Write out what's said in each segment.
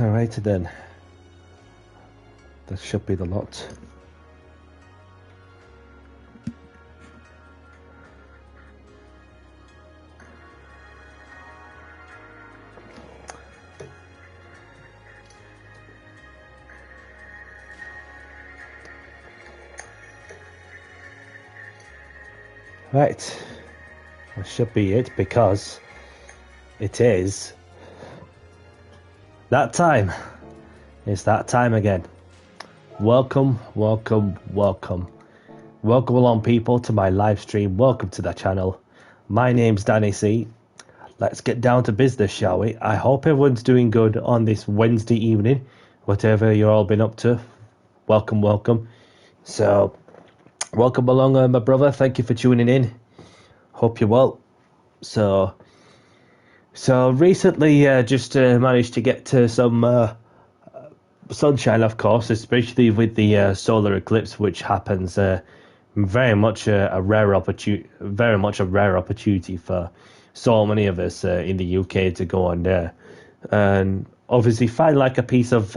Alright then. That should be the lot. Right, that should be it, because it is that time. It's that time again. Welcome, welcome, welcome. Welcome along, people, to my live stream. Welcome to the channel. My name's Danny C. Let's get down to business, shall we? I hope everyone's doing good on this Wednesday evening, whatever you've all been up to. Welcome, welcome. So, welcome along, my brother. Thank you for tuning in. Hope you're well. So recently, just managed to get to some sunshine, of course, especially with the solar eclipse, which happens very much a rare opportunity for so many of us in the UK to go on there, and obviously find like a piece of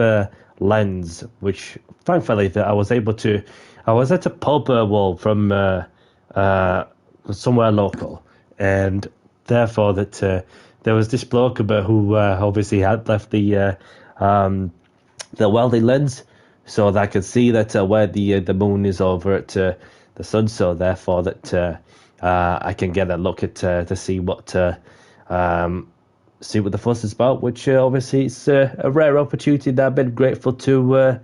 lens, which thankfully that I was at a pub from somewhere local, and therefore that there was this bloke who obviously had left the welding lens, so that I could see that where the moon is over at the sun, so therefore that I can get a look at to see what the fuss is about, which obviously is a rare opportunity that I've been grateful to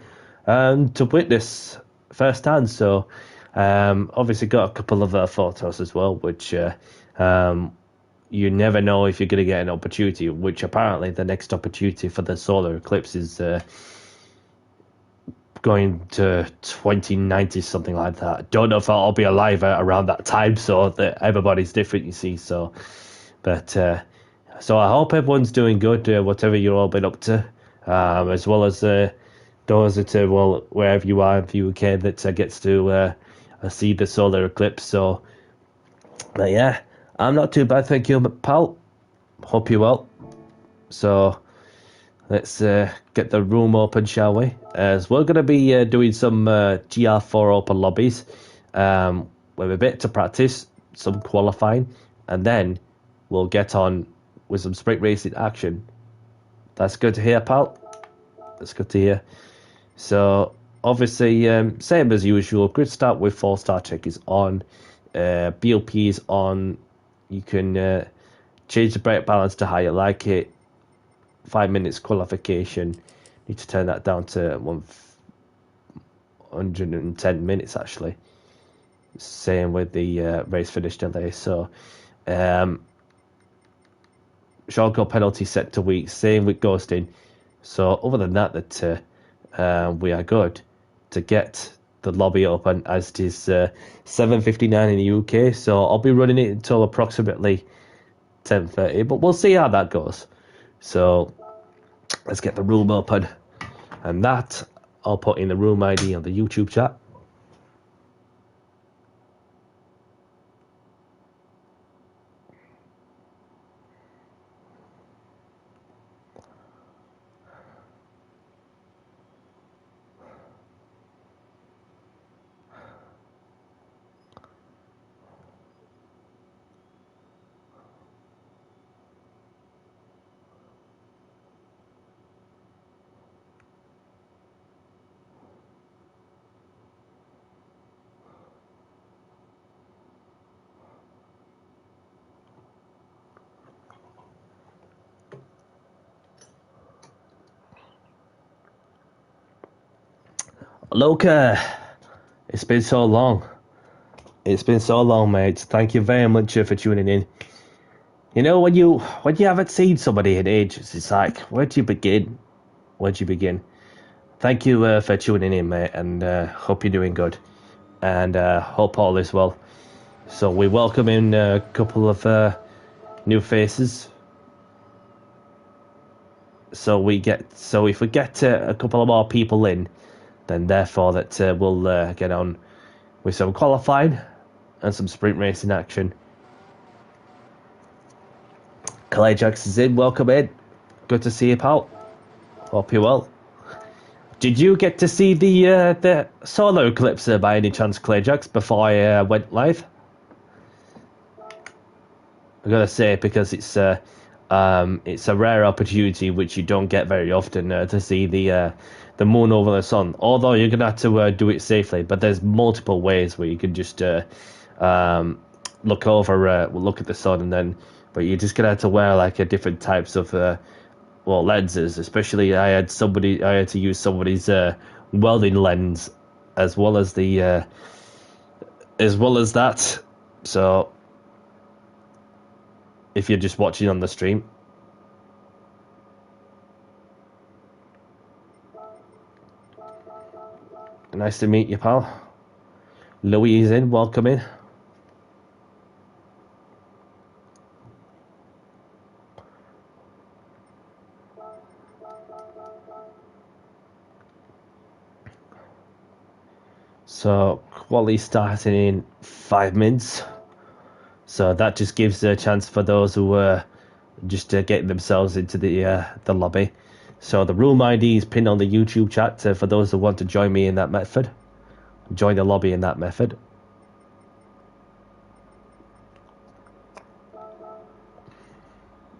witness firsthand. So obviously got a couple of photos as well, which you never know if you're going to get an opportunity, which apparently the next opportunity for the solar eclipse is going to 2090, something like that. Don't know if I'll be alive around that time, so that everybody's different, you see. So I hope everyone's doing good, whatever you've all been up to, as well as those that wherever you are in the UK that gets to see the solar eclipse. So, but yeah, I'm not too bad, thank you, pal. Hope you're well. So let's get the room open, shall we? As we're going to be doing some GR4 Open lobbies with a bit to practice, some qualifying, and then we'll get on with some sprint racing action. That's good to hear, pal. That's good to hear. So obviously, same as usual, grid start with 4-star check is on, BOP is on. You can change the brake balance to how you like it. 5 minutes qualification. Need to turn that down to 110 minutes actually. Same with the race finish delay. So short goal penalty set to week. Same with ghosting. So other than that, we are good to get the lobby open, as it is 7:59 in the UK. So I'll be running it until approximately 10:30, but we'll see how that goes. So let's get the room open, and that I'll put in the room ID on the YouTube chat. Loka, it's been so long. It's been so long, mate. Thank you very much for tuning in. You know, when you haven't seen somebody in ages, it's like, where do you begin? Where do you begin? Thank you for tuning in, mate, and hope you're doing good, and hope all is well. So we welcome in a couple of new faces. So if we get a couple of more people in, then therefore that we'll get on with some qualifying and some sprint racing action. Clay Jackson's in, welcome in. Good to see you, pal. Hope you're well. Did you get to see the solar eclipse by any chance, Clayjax, before I went live? I gotta say, because it's a rare opportunity which you don't get very often to see the moon over the sun. Although you're gonna have to do it safely, but there's multiple ways where you can just look at the sun, and then, but you're just gonna have to wear like a different types of lenses. Especially I had to use somebody's welding lens as well as the that. So if you're just watching on the stream. Nice to meet you, pal. Louis is in, welcome in. So, quality starting in 5 minutes. So that just gives a chance for those who just getting themselves into the lobby. So the room ID is pinned on the YouTube chat for those who want to join me in that method. Join the lobby in that method.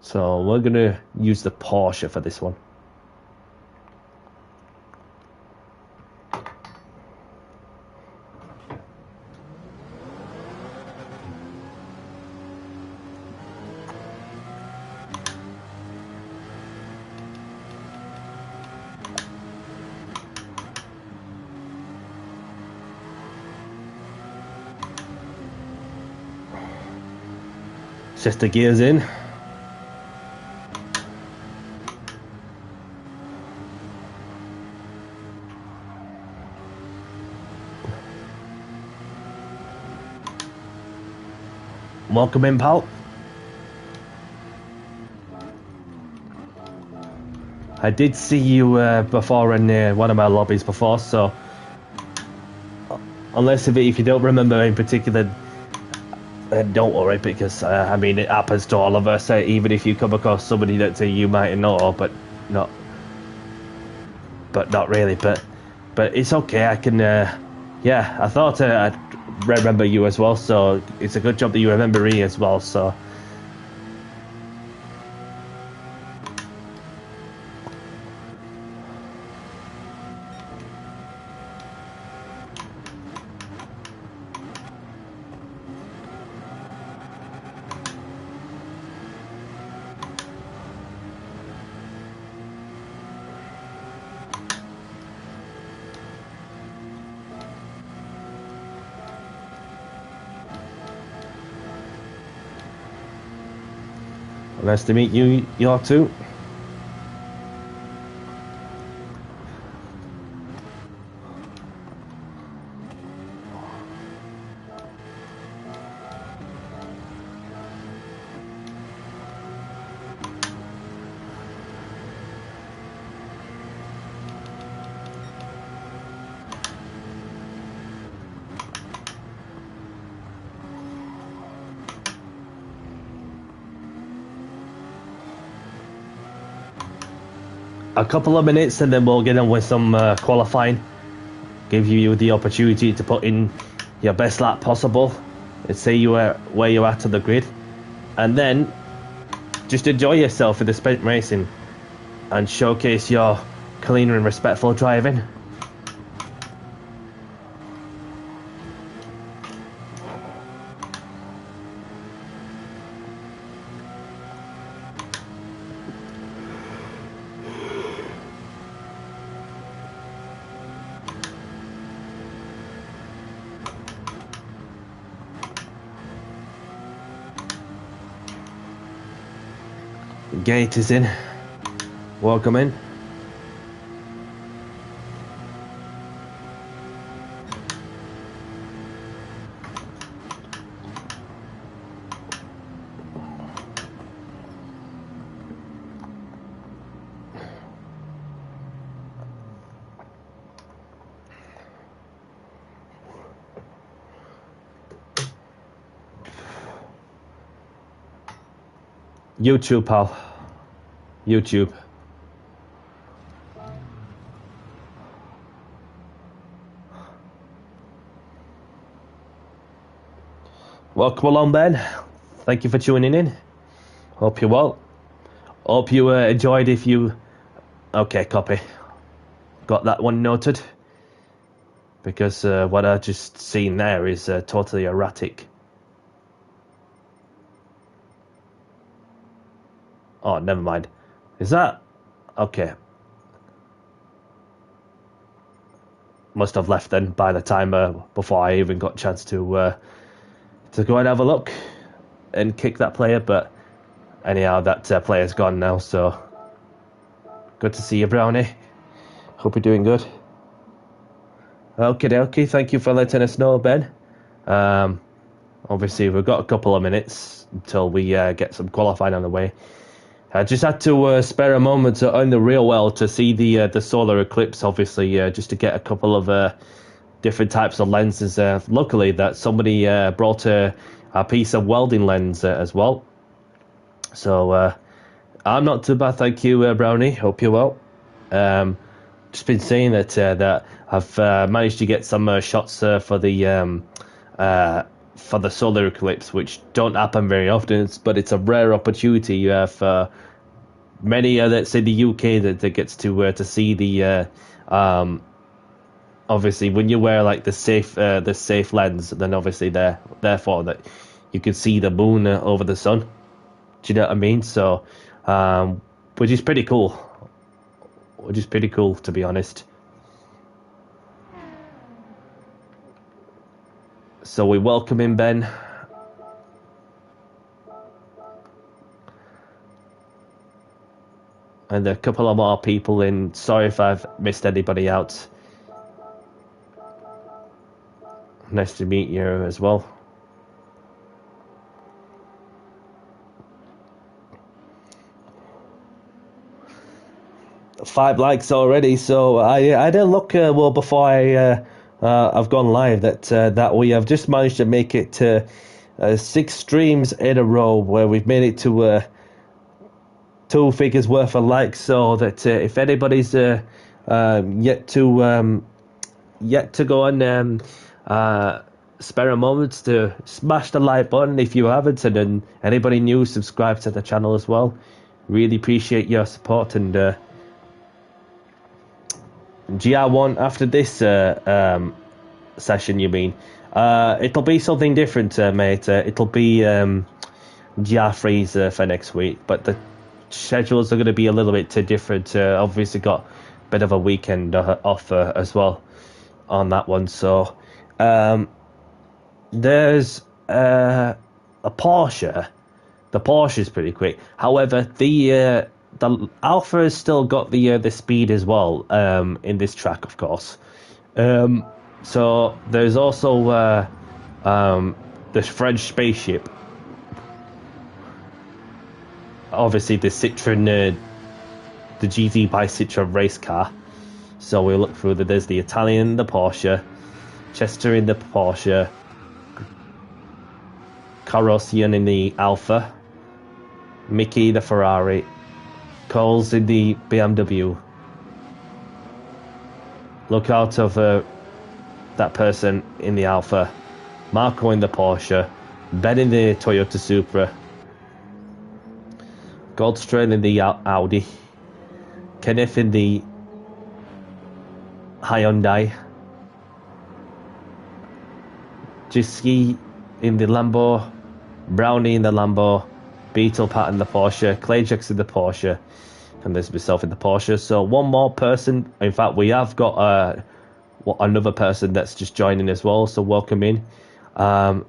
So we're going to use the Porsche for this one. Just the gears in. Welcome in, pal. I did see you before in one of my lobbies before, so unless if you don't remember in particular, don't worry, because I mean, it happens to all of us. Even if you come across somebody that you might know, but not really. But it's okay. I can. Yeah, I thought I'd remember you as well. So it's a good job that you remember me as well. So. Nice to meet you, y'all too. A couple of minutes and then we'll get on with some qualifying. Give you the opportunity to put in your best lap possible. Let's say you are where you're at on the grid. And then just enjoy yourself in the sprint racing and showcase your clean and respectful driving. Gate is in. Welcome in. YouTube, pal. YouTube. Welcome along, Ben. Thank you for tuning in. Hope you're well. Hope you enjoyed. If you... Okay, copy. Got that one noted. Because what I just seen there is totally erratic. Oh, never mind. Is that... Okay. Must have left then by the time before I even got a chance to go and have a look and kick that player. But anyhow, that player's gone now, so... Good to see you, Brownie. Hope you're doing good. Okie dokie, thank you for letting us know, Ben. Obviously, we've got a couple of minutes until we get some qualifying on the way. I just had to spare a moment on the real well to see the solar eclipse, obviously, just to get a couple of different types of lenses. Luckily, that somebody brought a piece of welding lens as well. So, I'm not too bad, thank you, Brownie. Hope you're well. Just been saying that I've managed to get some shots for the solar eclipse, which don't happen very often, but it's a rare opportunity for many that's in the UK that gets to see the obviously when you wear like the safe lens, then obviously therefore that you can see the moon over the sun. Do you know what I mean? So which is pretty cool. Which is pretty cool, to be honest. So we welcome him, Ben. And a couple of more people in. Sorry if I've missed anybody out. Nice to meet you as well. Five likes already, so I had a look well before I've gone live that we have just managed to make it to 6 streams in a row where we've made it to 2 figures worth of likes. So that if anybody's yet to go and spare a moment to smash the like button if you haven't, and then anybody new, subscribe to the channel as well. Really appreciate your support. And GR1 after this session, you mean? It'll be something different, mate. It'll be GR3s for next week, but the schedules are going to be a little bit different. Obviously got a bit of a weekend off as well on that one. So there's a Porsche. The Porsche is pretty quick. However, the Alpha has still got the speed as well in this track, of course. So there's also the French spaceship. Obviously, the Citroen, the GT by Citroen race car. So we'll look through there's the Italian, the Porsche, Chester in the Porsche, Carrossian in the Alpha, Mickey the Ferrari, Coles in the BMW. Look out of that person in the Alpha, Marco in the Porsche, Ben in the Toyota Supra, Goldstrain in the Audi, Kenneth in the Hyundai, Jiski in the Lambo, Brownie in the Lambo, Beetle Pat in the Porsche, Clayjax in the Porsche, and there's myself in the Porsche. So one more person. In fact, we have got another person that's just joining as well, so welcome in.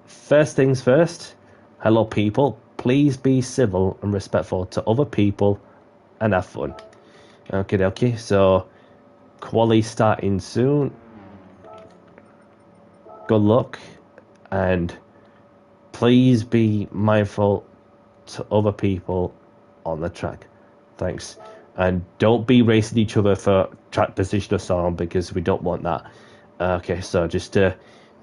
First things first, hello people, please be civil and respectful to other people and have fun. Okay, so quali starting soon. Good luck, and please be mindful to other people on the track. Thanks. And don't be racing each other for track position or so on, because we don't want that. Okay, so just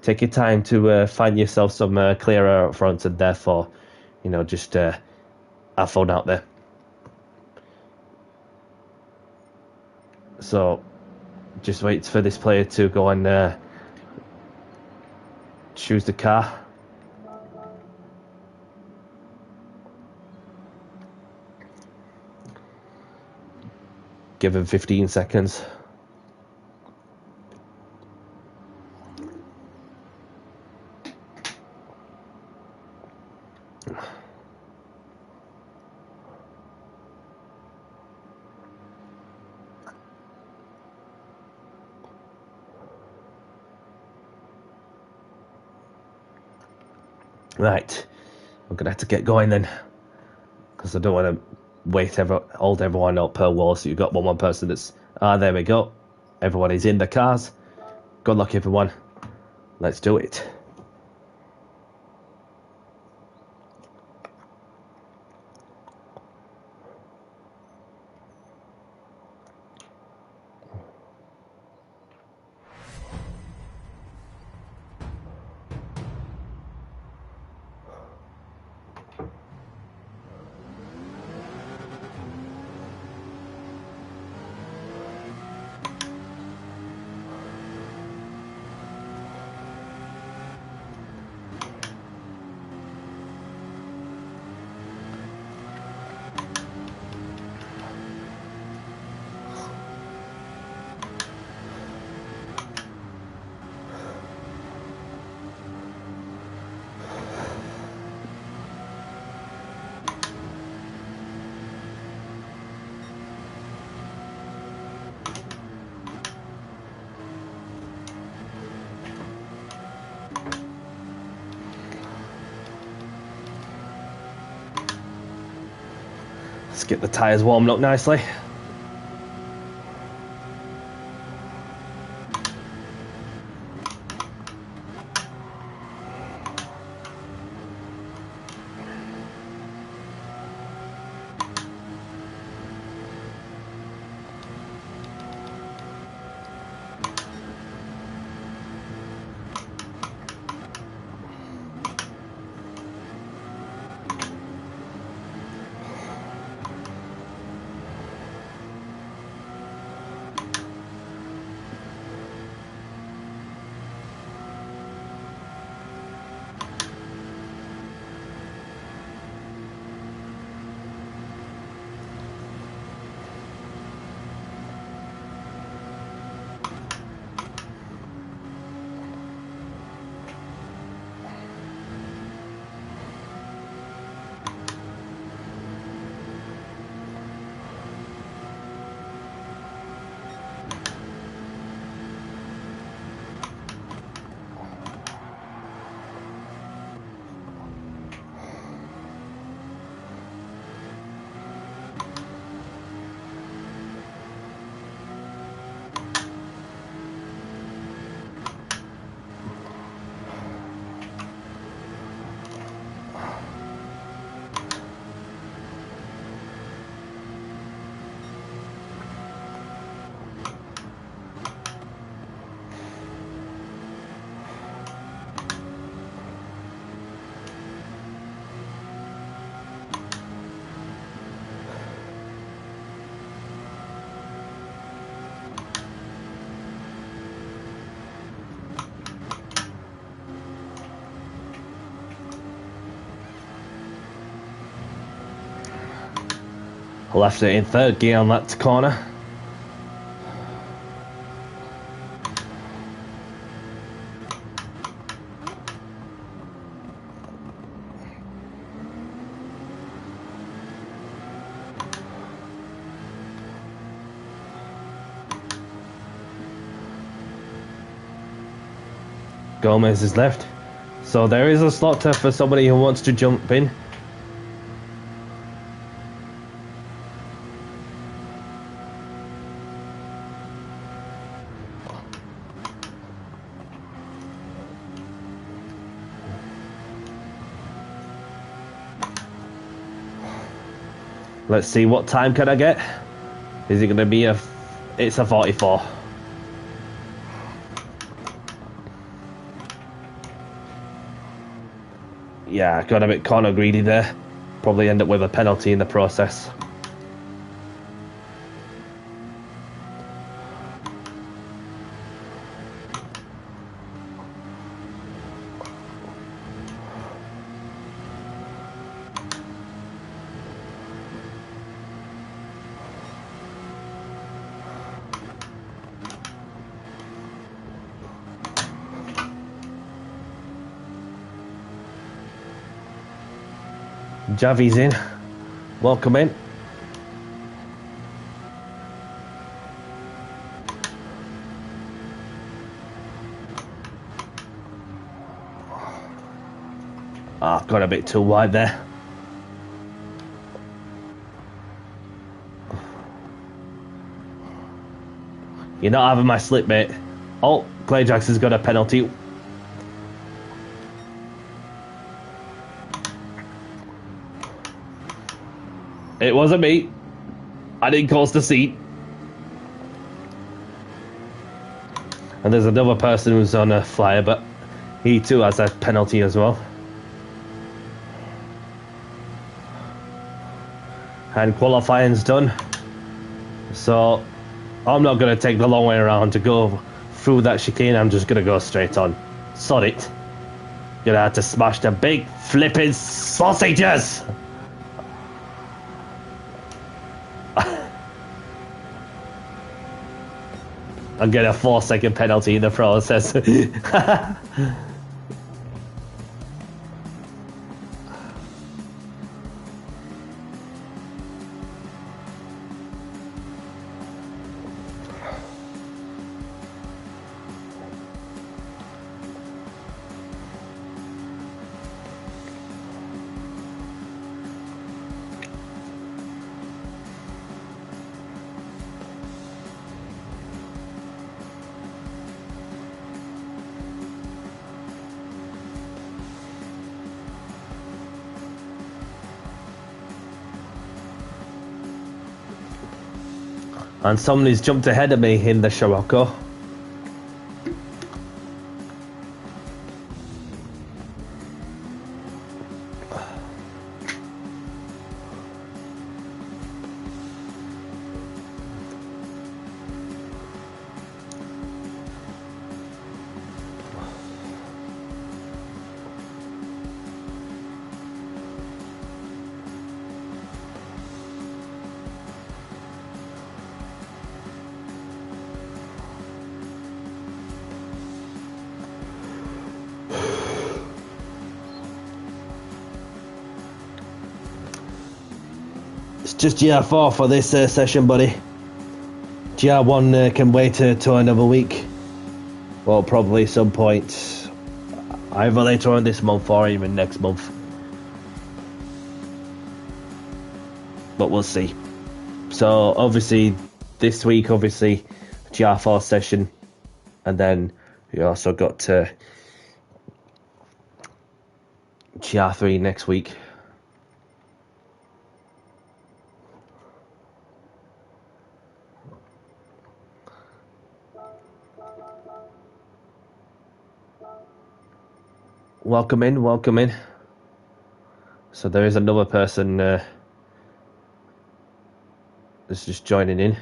take your time to find yourself some clearer up front, and therefore, just have fun out there. So just wait for this player to go and choose the car. Give him 15 seconds. Right, I'm gonna have to get going then, because I don't want to hold everyone up per wall. So you've got one more person that's there we go. Everyone is in the cars. Good luck, everyone. Let's do it. Let's get the tyres warmed up nicely. I left it in third gear on that corner. Gomez is left. So there is a slot for somebody who wants to jump in. Let's see, what time can I get? Is it going to be it's a 44. Yeah, got a bit corner greedy there. Probably end up with a penalty in the process. Javi's in. Welcome in. Ah, got a bit too wide there. You're not having my slip, mate. Oh, Clay Jackson's got a penalty. It wasn't me. I didn't cause the seat. And there's another person who's on a flyer, but he too has a penalty as well. And qualifying's done. So I'm not going to take the long way around to go through that chicane. I'm just going to go straight on. Sod it. Gonna have to smash the big flipping sausages. I'm getting a 4-second penalty in the process. And somebody's jumped ahead of me in the Scirocco. It's just GR4 for this session, buddy. GR1 can wait till another week. Well, probably some point either later on this month or even next month. But we'll see. So obviously this week, GR4 session, and then we also got GR3 next week. Welcome in, welcome in. So there is another person that's just joining in.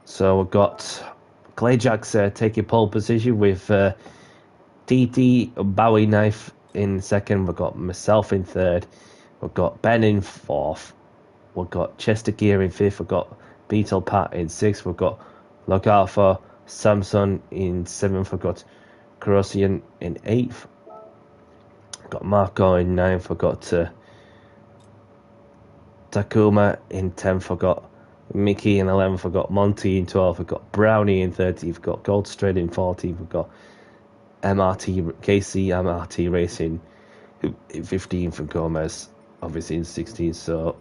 So we've got Clayjack's taking pole position with TT Bowie Knife in second. We've got myself in third. We've got Ben in fourth. We've got Chester Gear in fifth. We've got Beetle Pat in sixth. We've got Lookout for Samson in seventh. We've got Corrosian in eighth. We've got Marco in ninth. We've got Takuma in 10th. We've got Mickey in 11th. We've got Monty in 12th. We've got Brownie in 13th. We've got Goldstrade in 14th. We've got MRT Racing in 15th, and Gomez obviously in 16th. So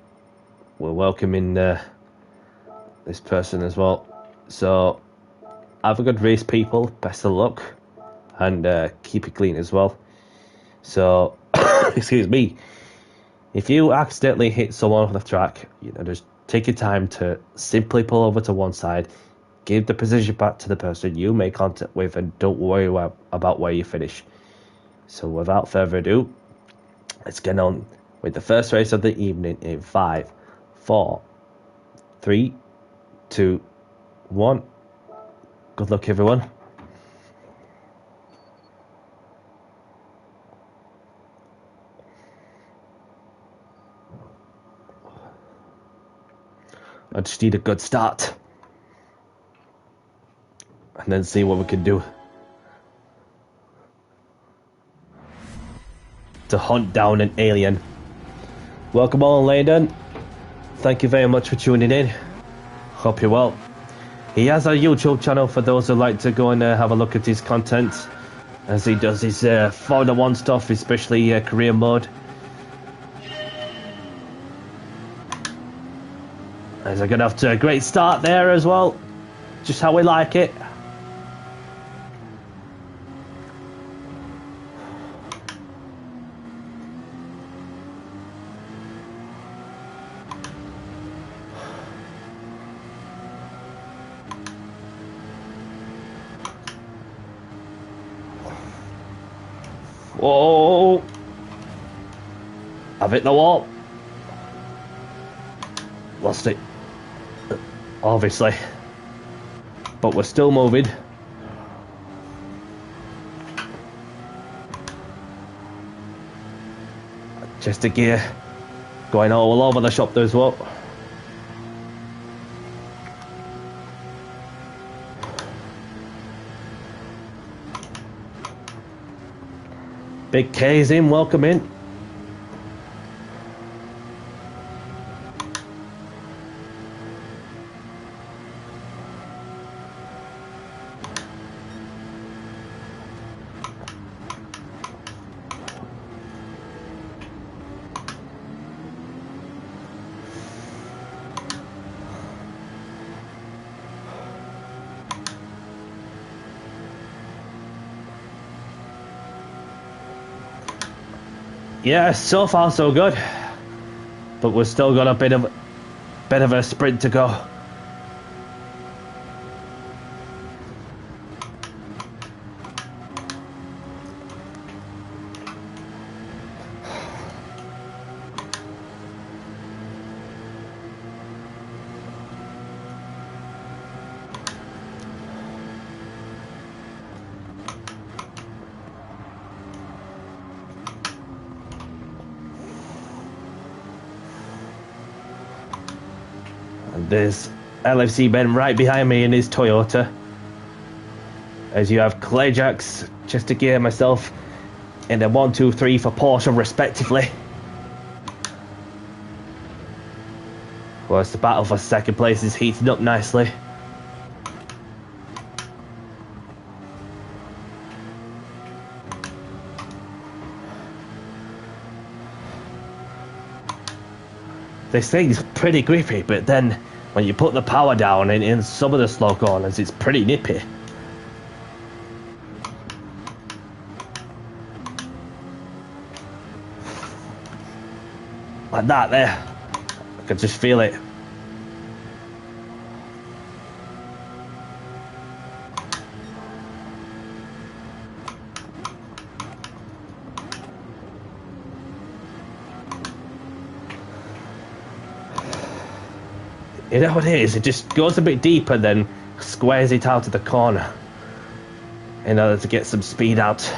we're welcoming this person as well. So have a good race, people. Best of luck, and keep it clean as well. So excuse me. If you accidentally hit someone off the track, just take your time to simply pull over to one side, give the position back to the person you make contact with, and don't worry about where you finish. So without further ado, let's get on with the first race of the evening in 5, 4, 3, 2, 1. Good luck, everyone. I just need a good start. And then see what we can do to hunt down an alien. Welcome on, Layden. Thank you very much for tuning in. Hope you're well. He has a YouTube channel for those who like to go and have a look at his content, as he does his Formula 1 stuff, especially career mode. As I got off to a great start there as well, just how we like it. Whoa! I've hit the wall. Lost it. Obviously. But we're still moving. Just a gear. Going all over the shop as well. Big K's in, welcome in. Yeah, so far so good, but we've still got a bit of a sprint to go. There's LFC Ben right behind me in his Toyota. As you have Clayjax, Chester Gear, myself, in the 1, 2, 3 for Porsche respectively. Whilst the battle for second place is heating up nicely. This thing's pretty grippy, but then when you put the power down in some of the slow corners, it's pretty nippy. Like that there. I could just feel it. You know what it is? It just goes a bit deeper, then squares it out of the corner in order to get some speed out.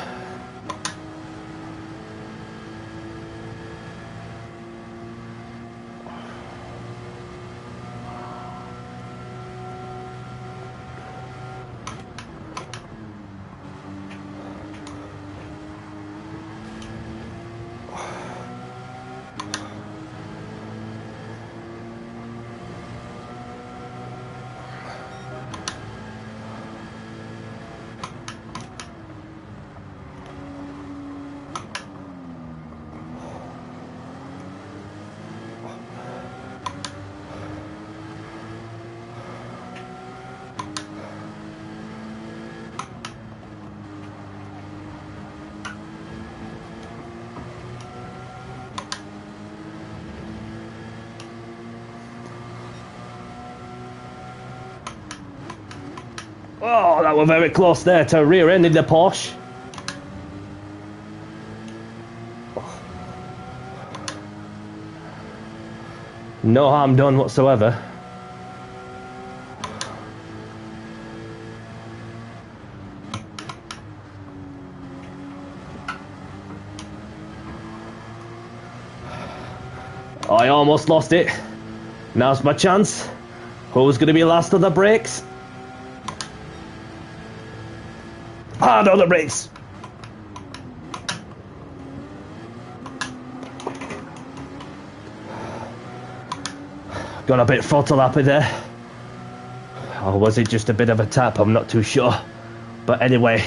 Oh, that was very close there to rear-ending the Porsche. No harm done whatsoever. I almost lost it. Now's my chance. Who's going to be last on the brakes? Hard on the brakes. Got a bit throttle happy there. Or was it just a bit of a tap? I'm not too sure. But anyway,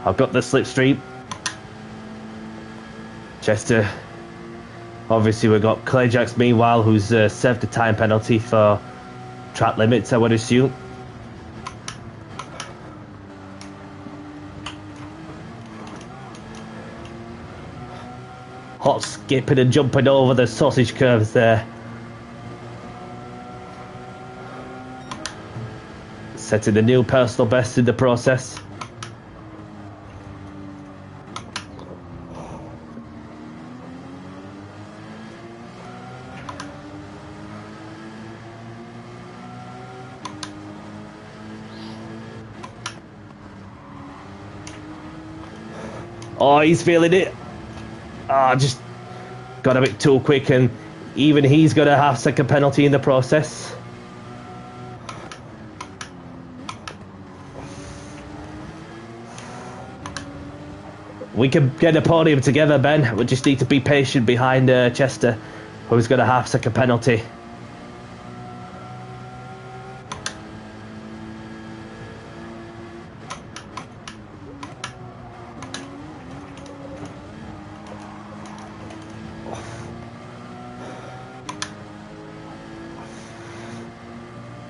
I've got the slipstream. Chester. Obviously, we've got Clayjax meanwhile, who's served a time penalty for track limits, I would assume. Hot skipping and jumping over the sausage curves there. Setting a new personal best in the process. Oh, he's feeling it. Just got a bit too quick, and even he's got a half-second penalty in the process. We can get a podium together, Ben. We just need to be patient behind Chester, who's got a half-second penalty.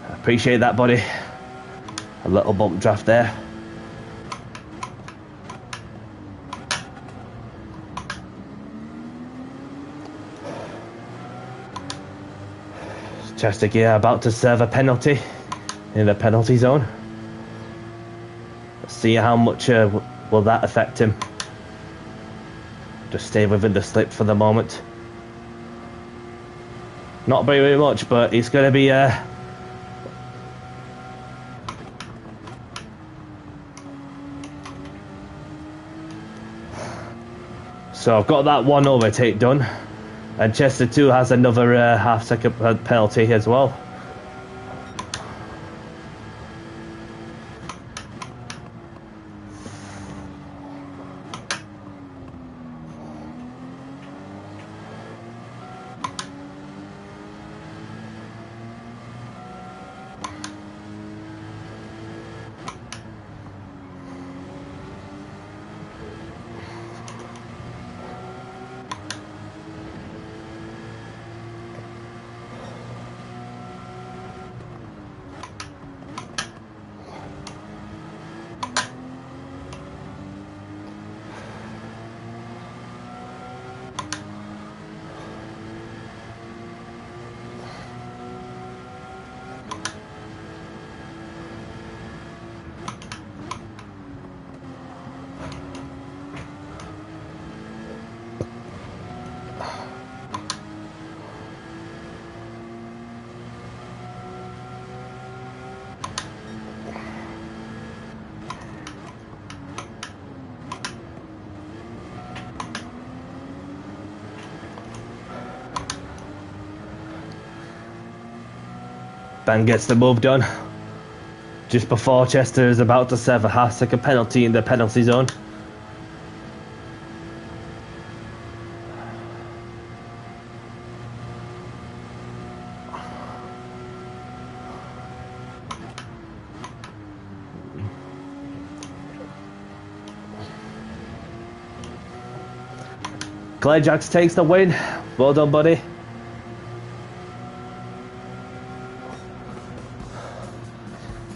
Appreciate that, buddy. A little bump draft there. Chester Gear about to serve a penalty in the penalty zone. Let's see how much will that affect him. Just stay within the slip for the moment. Not very much, but it's going to be so I've got that one overtake done, and Chester 2 has another half-second penalty as well. Ben gets the move done just before Chester is about to serve a half-second penalty in the penalty zone. Clayjax takes the win. Well done, buddy.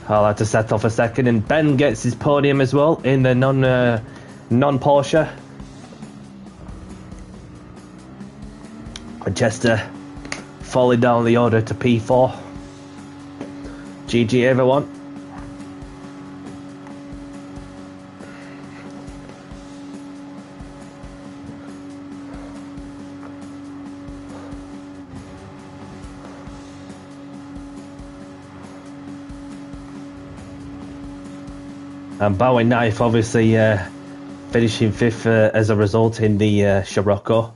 I'll have to set off a second, and Ben gets his podium as well in the non-Porsche. And Chester falling down the order to P4. GG, everyone. And Bowie Knife obviously finishing 5th as a result in the Scirocco.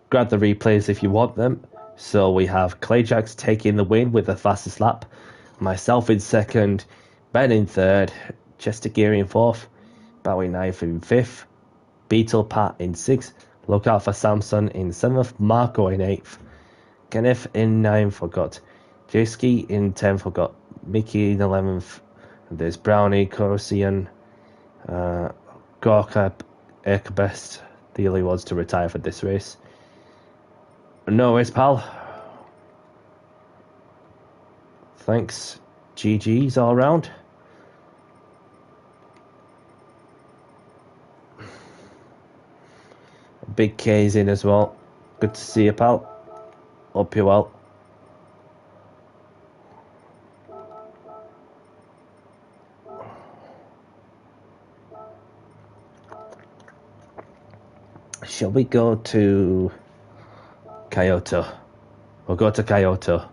grab the replays if you want them. So we have Clayjax taking the win with the fastest lap, myself in second, Ben in third, Chester Geary in fourth, Bowie ninth in fifth, Beetle Pat in sixth, look out for Samson in seventh, Marco in eighth, Kenneth in ninth, we got J-Ski in 10th, we got Mickey in 11th, there's Brownie, Corsian, Gorka, Ekebest, the only ones to retire for this race. No worries, pal. Thanks. GG's all round. Big K's in as well. Good to see you, pal. Hope you're well. Shall we go to Kyoto? We'll go to Kyoto.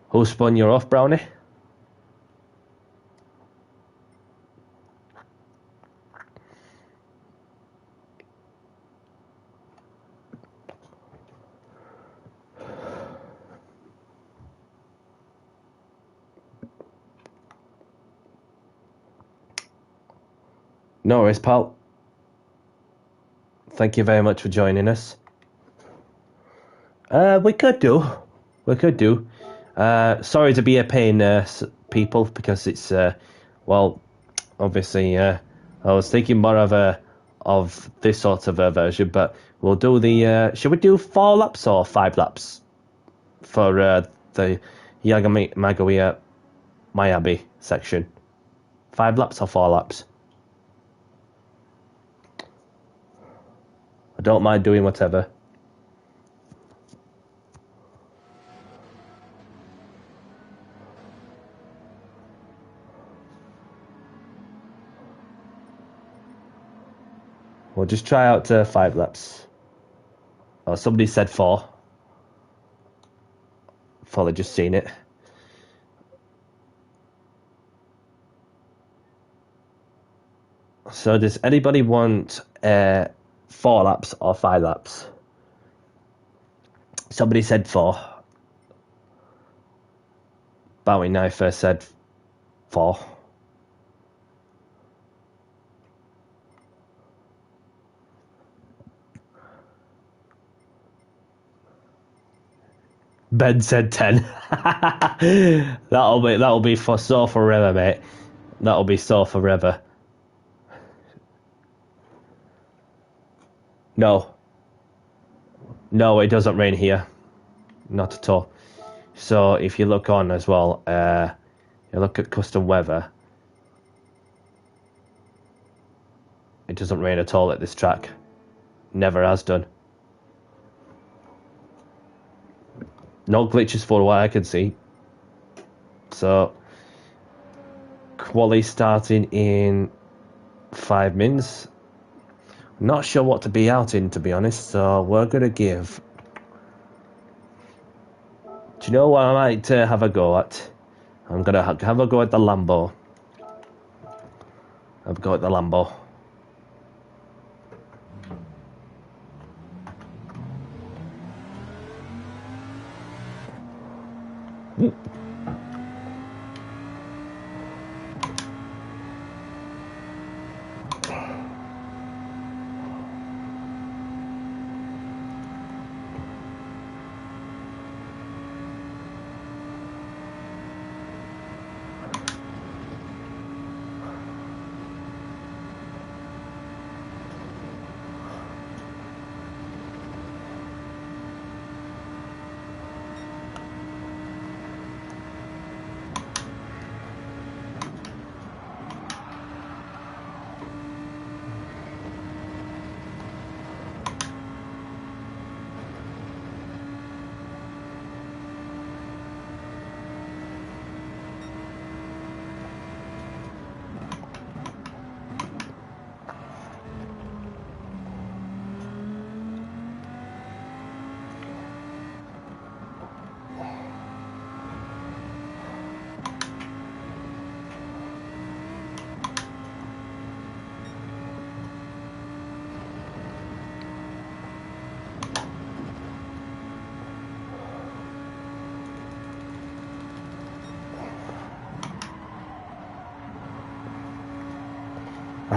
Who spun you off, Brownie? No worries, pal. Thank you very much for joining us. We could do. Sorry to be a pain, people, because it's well, obviously, I was thinking more of this sort of a version, but we'll do the. Should we do 4 laps or 5 laps for the Yagami Miyabi section? 5 laps or 4 laps? I don't mind doing whatever. We'll just try out 5 laps. Oh, somebody said 4. Thought I'd just seen it. So does anybody want 4 laps or 5 laps? Somebody said 4. Bowie Knifer said 4. Ben said 10. that'll be for so forever, mate. That'll be so forever. No, it doesn't rain here, not at all. So if you look on as well, you look at custom weather. It doesn't rain at all at this track. Never has done. No glitches for what I can see. So, quali starting in 5 minutes. Not sure what to be out in, to be honest. So we're gonna give. Do you know what I might have a go at? I'm gonna have a go at the Lambo. Have a go at the Lambo.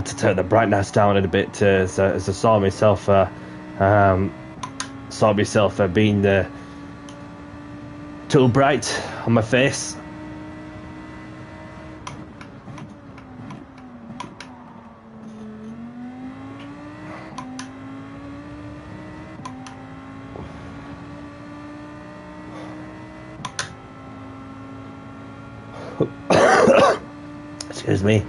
had to turn the brightness down a bit as I saw myself being too bright on my face. Excuse me.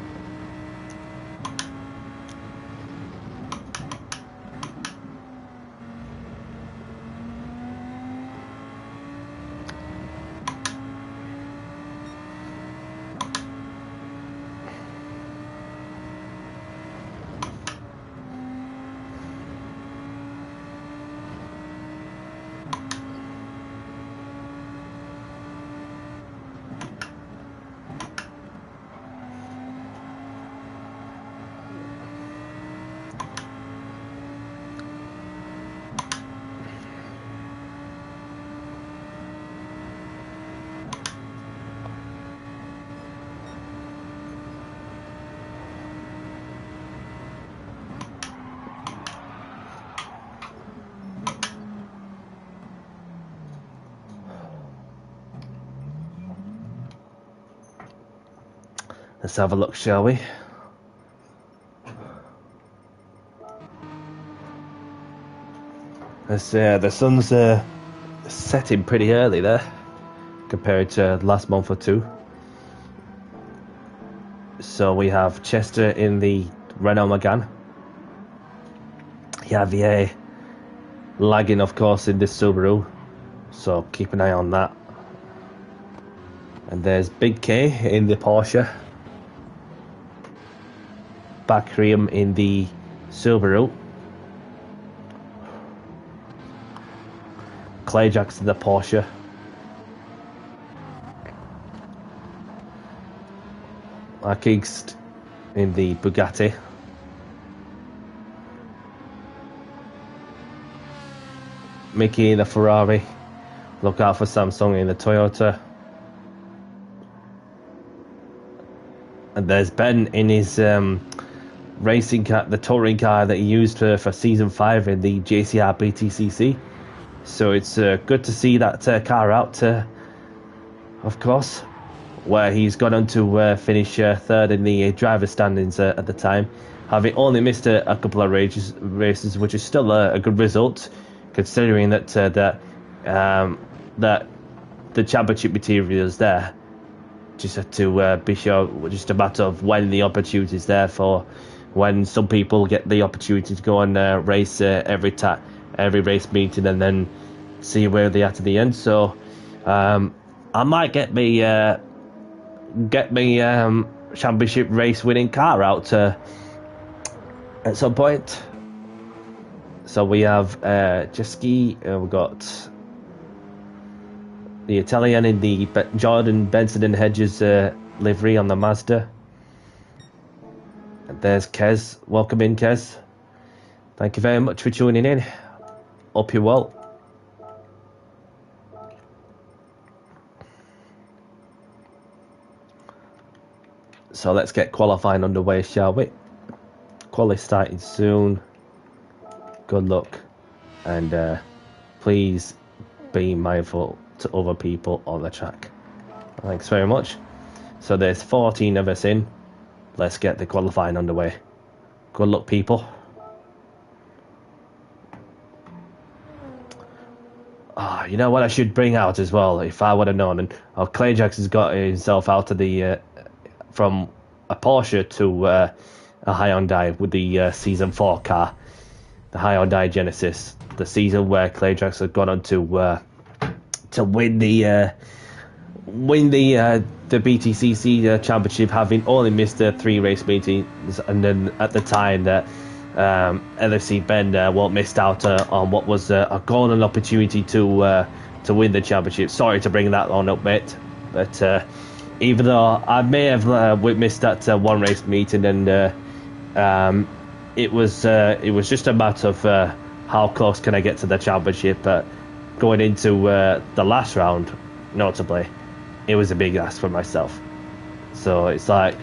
Let's have a look, shall we? The sun's setting pretty early there compared to last month or two. So we have Chester in the Renault Megane. Javier lagging, of course, in this Subaru. So keep an eye on that. And there's Big K in the Porsche. Bakrium in the Subaru. Clayjax in the Porsche. Akigst in the Bugatti. Mickey in the Ferrari. Look out for Samsung in the Toyota. And there's Ben in his racing car, the touring car that he used for season 5 in the JCR BTCC. So it's good to see that car out, of course, where he's gone on to finish third in the driver standings at the time, having only missed a couple of races, which is still a good result, considering that that the championship material is there. Just have to be sure, just a matter of when the opportunity is there for when some people get the opportunity to go and race every race meeting and then see where they are at the end. So I might get me championship race winning car out at some point. So we have Jeski, we've got the Italian in the Jordan Benson and Hedges livery on the Mazda. And there's Kez. Welcome in, Kez. Thank you very much for tuning in. Hope you're well. So let's get qualifying underway, shall we? Quali starting soon. Good luck. And please be mindful to other people on the track. Thanks very much. So there's 14 of us in. Let's get the qualifying underway. Good luck, people. You know what I should bring out as well, if I would have known. And Clayjax has got himself out of the from a Porsche to a Hyundai with the season 4 car, the Hyundai Genesis, the season where Clayjax had gone on to win the BTCC championship, having only missed 3 race meetings, and then at the time that LFC Ben missed out on what was a golden opportunity to win the championship. Sorry to bring that on up, mate, but even though I may have witnessed that 1 race meeting, and it was just a matter of how close can I get to the championship. Going into the last round, notably, it was a big ask for myself. So it's like,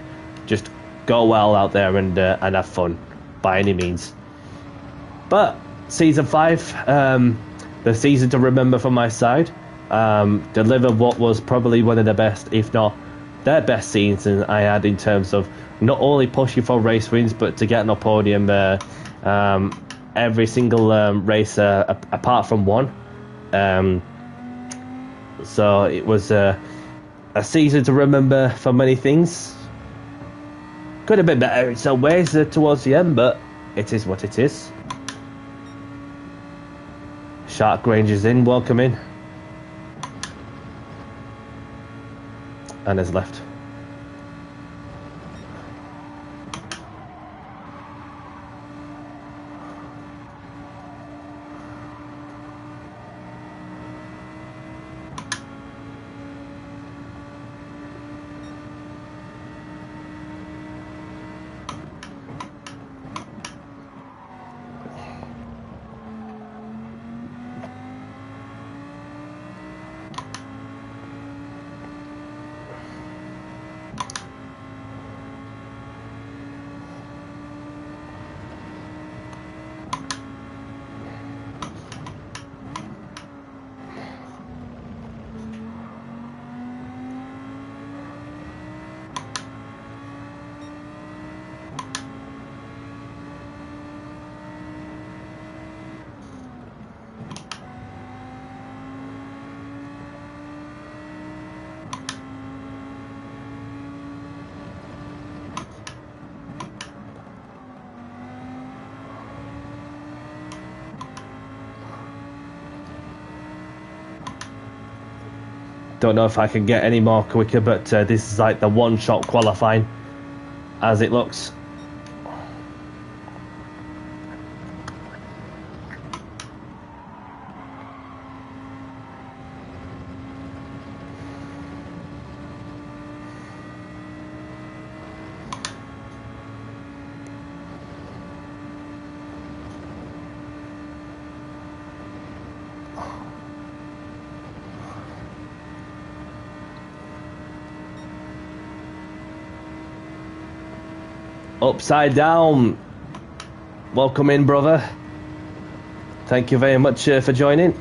just go well out there and have fun by any means. But season 5, the season to remember from my side, delivered what was probably one of the best, if not the best season I had in terms of not only pushing for race wins, but to get on a podium every single race apart from one. So it was a season to remember for many things. Could have been better in some ways towards the end, but it is what it is. Shark Ranger's in, welcome in. And has left. Don't know if I can get any more quicker, but this is like the one-shot qualifying as it looks. Upside Down, welcome in, brother. Thank you very much for joining.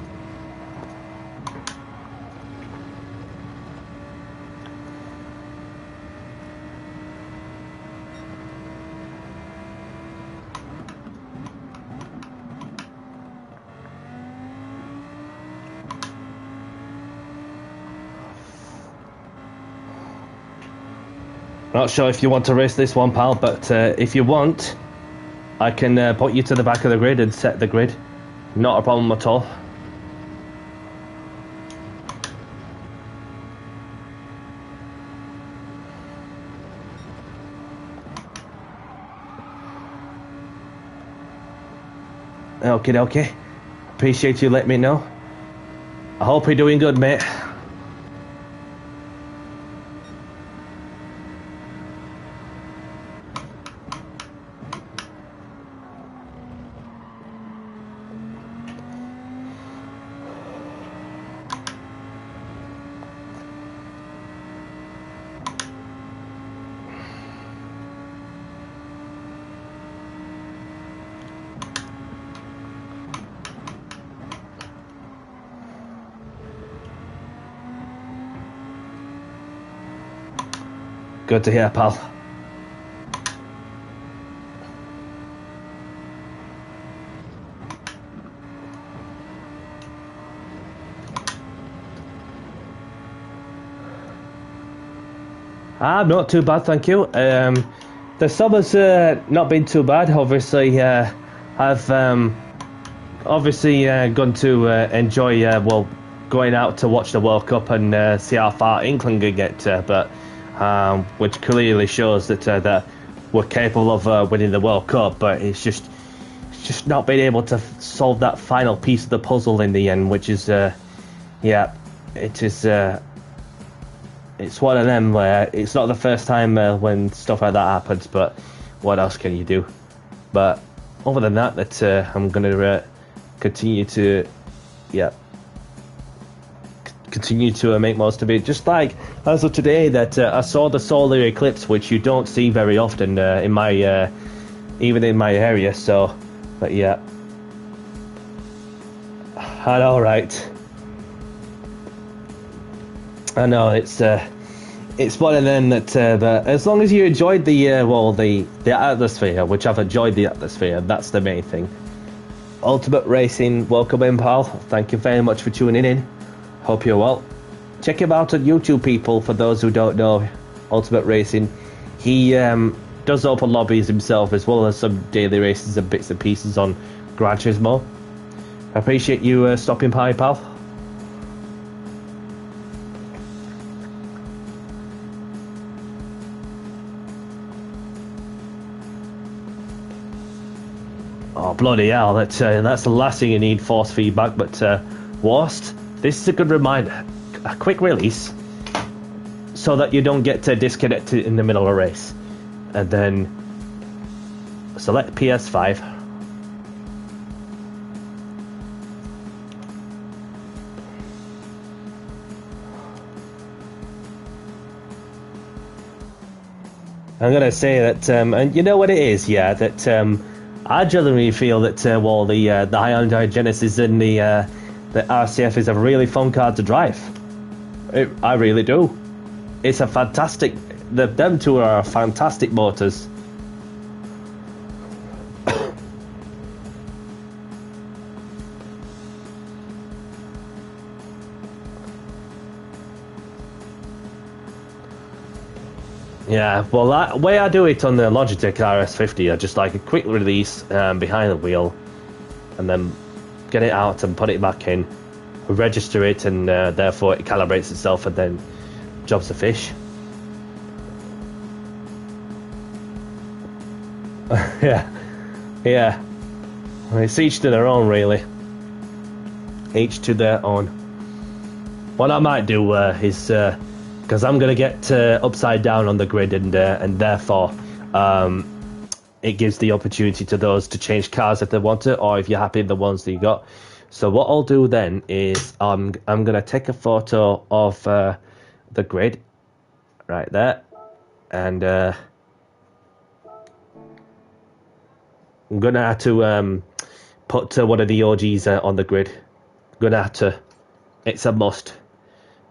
Not sure if you want to race this one, pal, but if you want, I can put you to the back of the grid and set the grid. Not a problem at all. Okay. Appreciate you letting me know. I hope you're doing good, mate. Good to hear, pal. Not too bad, thank you. The summer's not been too bad. Obviously, I've obviously gone to enjoy going out to watch the World Cup and see how far England can get, but which clearly shows that we're capable of winning the World Cup. But it's just not being able to solve that final piece of the puzzle in the end, which is it is. It's one of them where it's not the first time when stuff like that happens, but what else can you do? But other than that, I'm going to continue to continue to make most of it. Just like as of today, that I saw the solar eclipse, which you don't see very often in my even in my area. So, but yeah, I know, right? I know it's one of them that as long as you enjoyed the the atmosphere, which I've enjoyed the atmosphere, that's the main thing. Ultimate Racing, welcome in, pal. Thank you very much for tuning in. Hope you're well. Check him out on YouTube, people, for those who don't know Ultimate Racing. He does open lobbies himself, as well as some daily races and bits and pieces on Gran Turismo. I appreciate you stopping by, pal. Oh, bloody hell, that's the last thing you need, force feedback, but worst, this is a good reminder. A quick release, so that you don't get disconnected in the middle of a race. And then select PS5. I'm going to say that, and you know what it is, yeah, that I genuinely feel that the Hyundai Genesis and the RCF is a really fun car to drive. I really do. It's a fantastic. Them two are fantastic motors. Yeah, well, the way I do it on the Logitech RS50, I just like a quick release behind the wheel, and then get it out and put it back in, register it, and therefore it calibrates itself, and then jobs the fish. yeah. Well, it's each to their own, really. Each to their own. What I might do is, because I'm going to get upside down on the grid, and therefore it gives the opportunity to those to change cars if they want to, or if you're happy with the ones that you got. So what I'll do then is I'm going to take a photo of the grid right there, and I'm going to have to put one of the OGs on the grid. I'm going to have to. It's a must.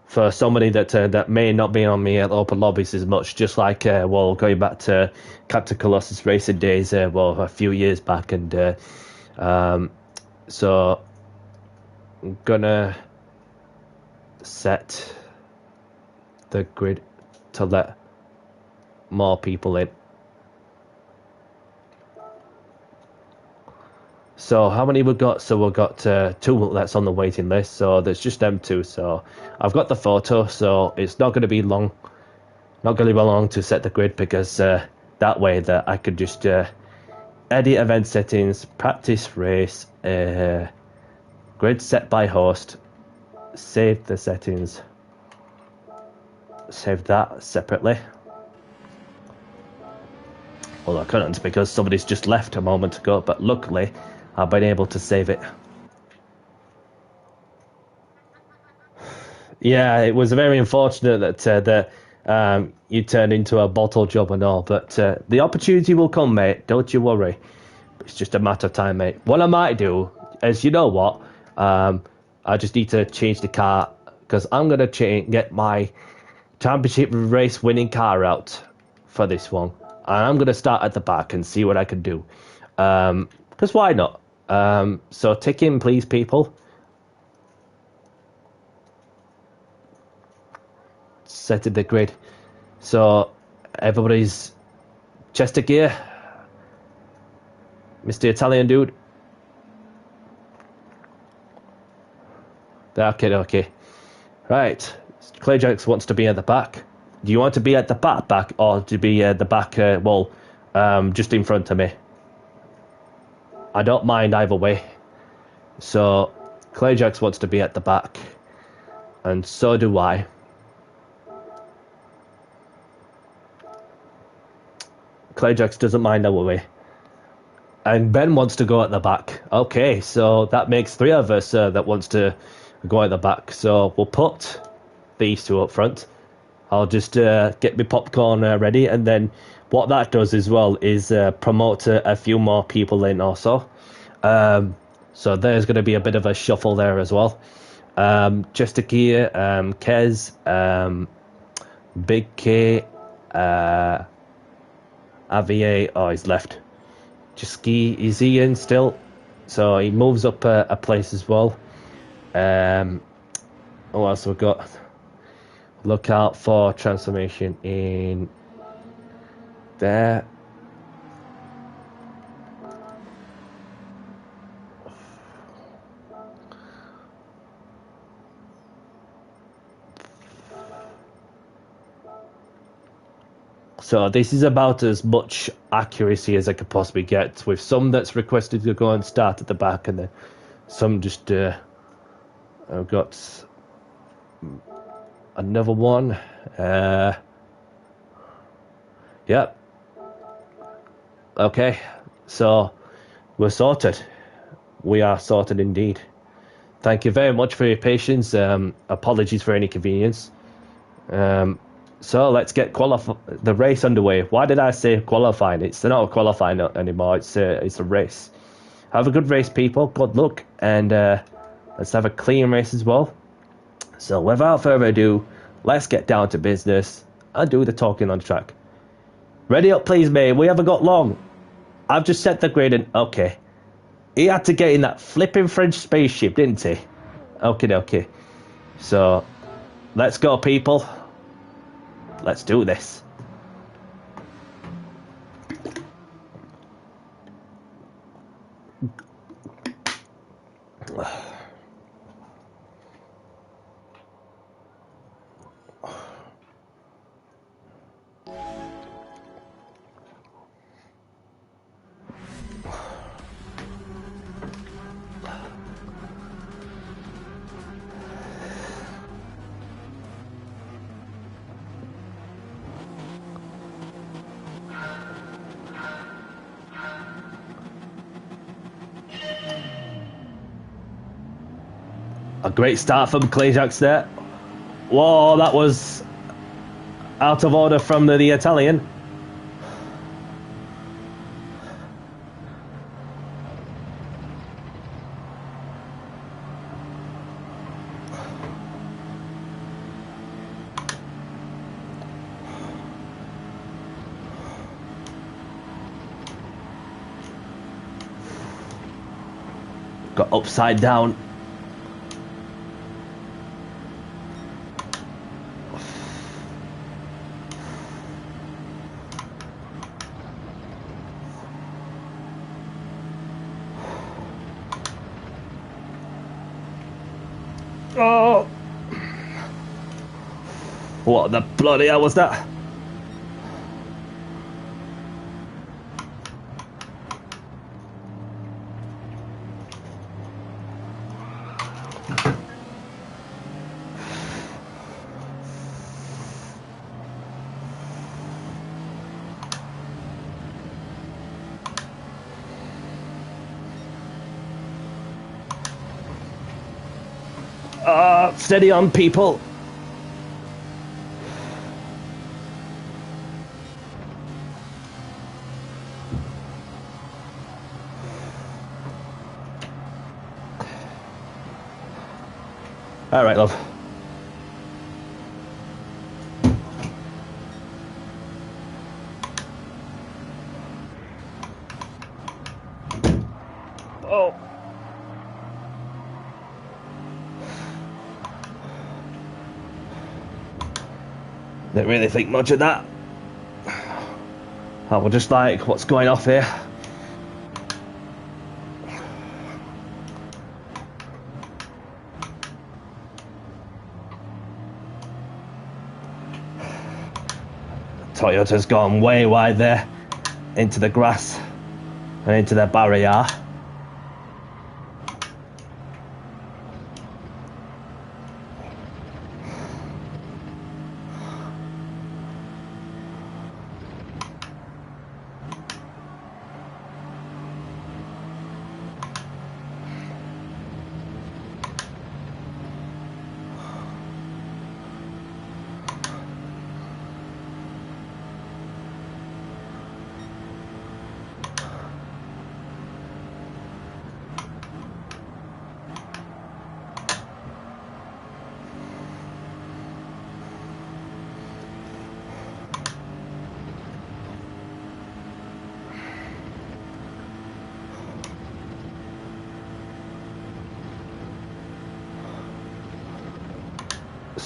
For somebody that may not be on me at open lobbies as much, just like going back to Captain Colossus racing days, a few years back, and so I'm gonna set the grid to let more people in. So how many we've got? So we've got two that's on the waiting list. So there's just them two. So I've got the photo. So it's not going to be long. Not going to be long to set the grid, because that way that I could just edit event settings, practice race, grid set by host, save the settings, save that separately. Well, I couldn't because somebody's just left a moment ago, but luckily I've been able to save it. Yeah, it was very unfortunate that you turned into a bottle job and all, but the opportunity will come, mate. Don't you worry. It's just a matter of time, mate. What I might do is, you know what? I just need to change the car, because I'm going to get my championship race winning car out for this one. And I'm going to start at the back and see what I can do. Because why not? So tick in, please, people. Set in the grid. So everybody's chest of gear. Mr. Italian dude. Okay. Right. Clayjax wants to be at the back. Do you want to be at the back, or to be at the back just in front of me? I don't mind either way. So Clayjax wants to be at the back, and so do I. Clayjax doesn't mind either way. And Ben wants to go at the back. Okay, so that makes three of us that wants to go at the back. So we'll put these two up front. I'll just get my popcorn ready, and then what that does as well is promote a few more people in also. So there's going to be a bit of a shuffle there as well. Just to gear, Kez, Big K, Avier, oh, he's left. Jiski, is he in still? So he moves up a place as well. What else we got? Look out for transformation in there. So this is about as much accuracy as I could possibly get, with some that's requested to go and start at the back, and then some just I've got another one. Yep. Okay, so we're sorted. We are sorted indeed. Thank you very much for your patience. Apologies for any inconvenience. So let's get the race underway. Why did I say qualifying? It's not a qualifying anymore. It's a race. Have a good race, people. Good luck, and let's have a clean race as well. So without further ado, let's get down to business and do the talking on track. Ready up, please, mate. We haven't got long. I've just set the grid, and okay. He had to get in that flipping French spaceship, didn't he? Okay. So let's go, people. Let's do this. A great start from Clayjax there. Whoa, that was out of order from the Italian. Got upside down. Oh! What the bloody hell was that? Steady on, people. All right, love. Oh. Didn't really think much of that. I was just like, what's going off here? Toyota's gone way wide there, into the grass and into the barrier.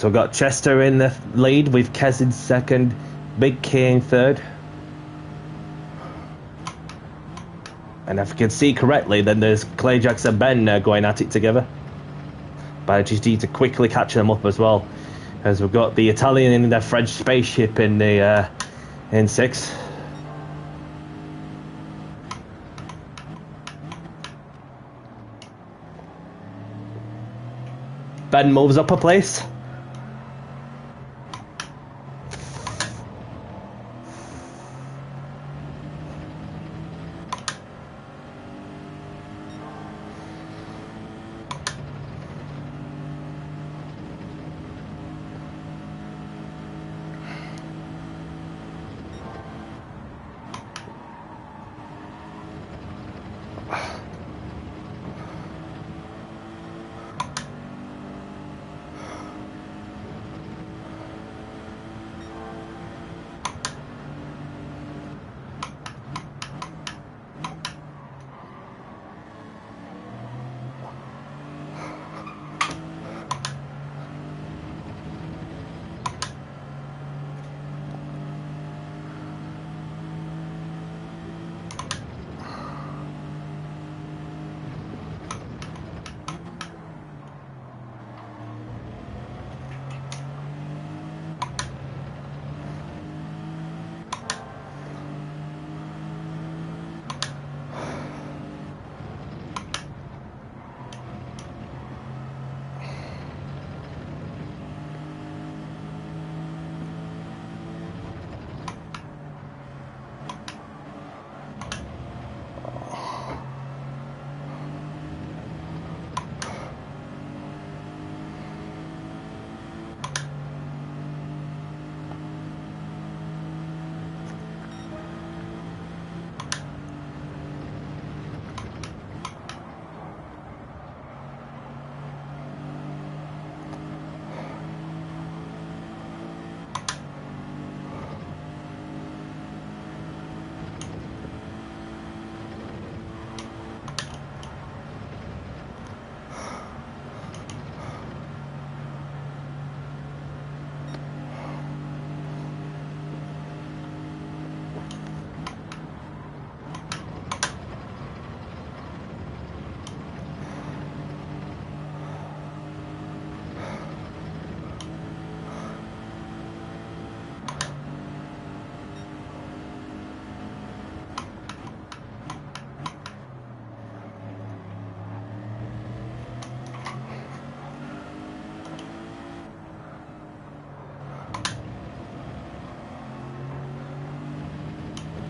So we've got Chester in the lead with Kez in second, Big K in third. And if I can see correctly, then there's Clayjax and Ben going at it together. But I just need to quickly catch them up as well, as we've got the Italian in the French spaceship in the in 6. Ben moves up a place.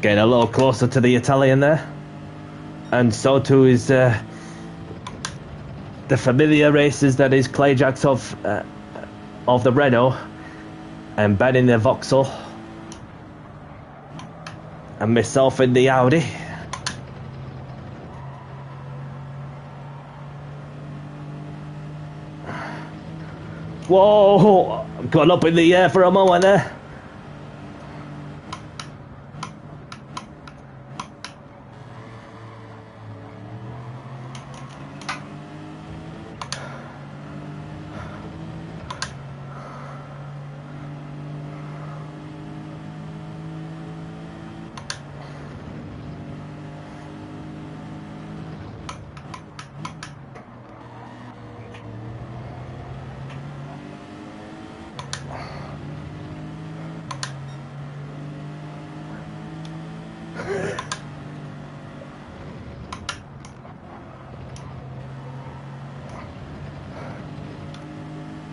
Getting a little closer to the Italian there. And so too is the familiar races that is Clayjax of the Renault and Ben in the Vauxhall and myself in the Audi. Whoa! Got up in the air for a moment there.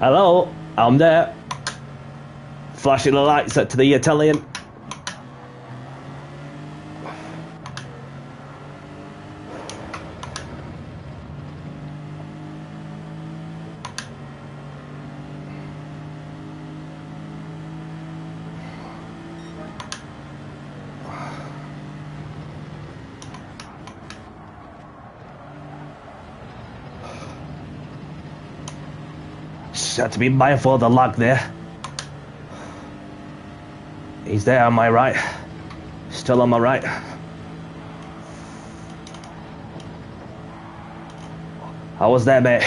Hello, I'm there. Flashing the lights up to the Italian. Have to be mindful of the lag there. He's there on my right. Still on my right. I was there, mate.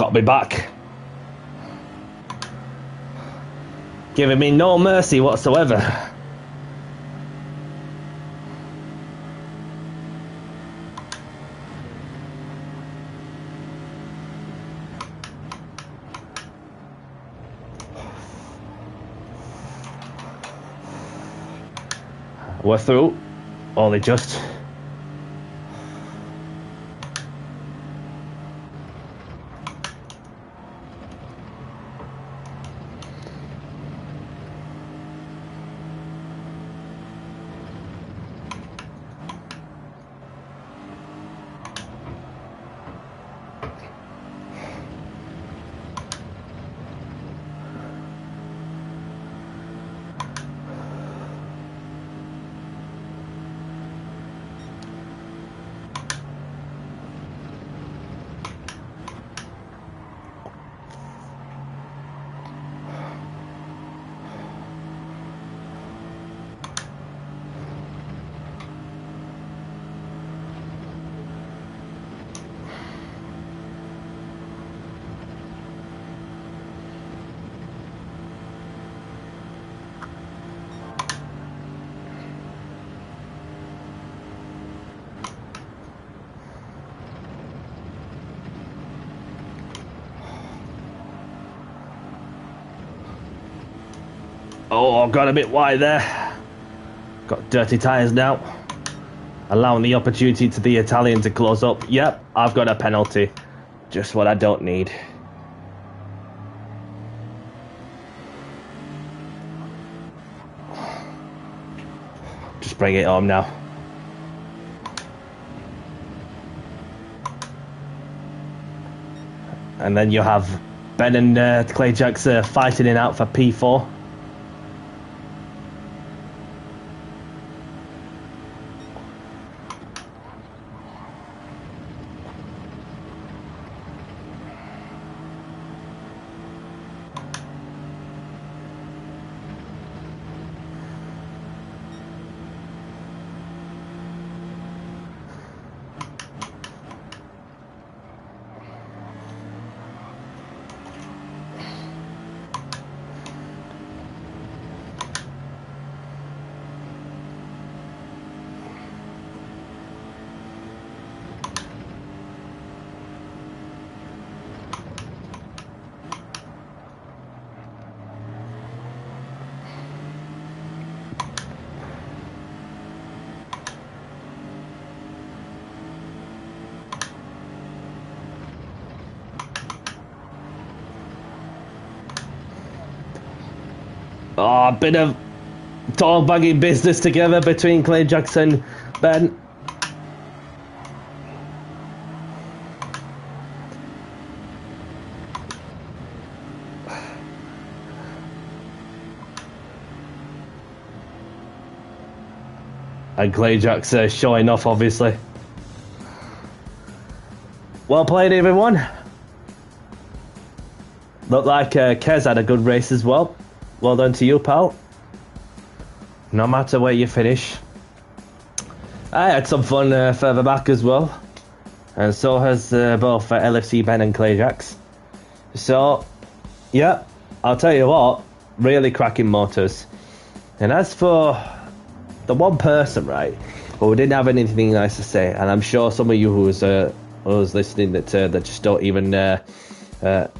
got me back. Giving me no mercy whatsoever. We're through. Only just. Oh, I got a bit wide there. Got dirty tyres now. Allowing the opportunity to the Italian to close up. Yep, I've got a penalty. Just what I don't need. Just bring it home now. And then you have Ben and Clay Jacks fighting it out for P4. Oh, a bit of dog bagging business together between Clay Jackson, Ben. And Clay Jackson showing off, obviously. Well played, everyone. Looked like Kez had a good race as well. Well done to you, pal. No matter where you finish. I had some fun further back as well. And so has both LFC Ben and Clay Jacks. So, yeah, I'll tell you what, really cracking motors. And as for the one person, right, who didn't have anything nice to say, and I'm sure some of you who was listening that just don't even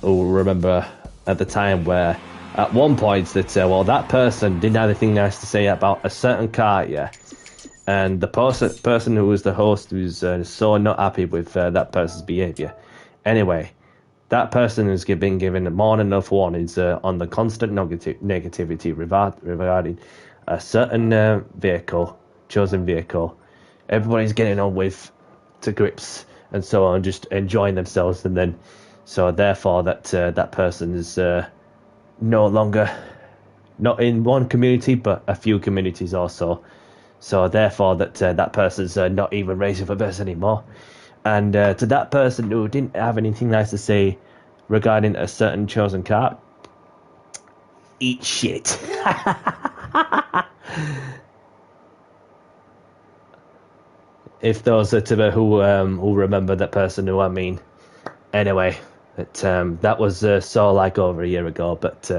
who remember at the time where at one point that well, that person didn't have anything nice to say about a certain car, yeah, and the person who was the host was so not happy with that person's behaviour. Anyway, that person has been given more than enough warnings on the constant negativity regarding a certain chosen vehicle. Everybody's getting on with to grips and so on, just enjoying themselves, and then so therefore that person is no longer not in one community but a few communities also. So therefore that person's not even racing for best anymore. And to that person who didn't have anything nice to say regarding a certain chosen car, eat shit. If those are to who remember that person who I mean. Anyway, That was so like over a year ago. But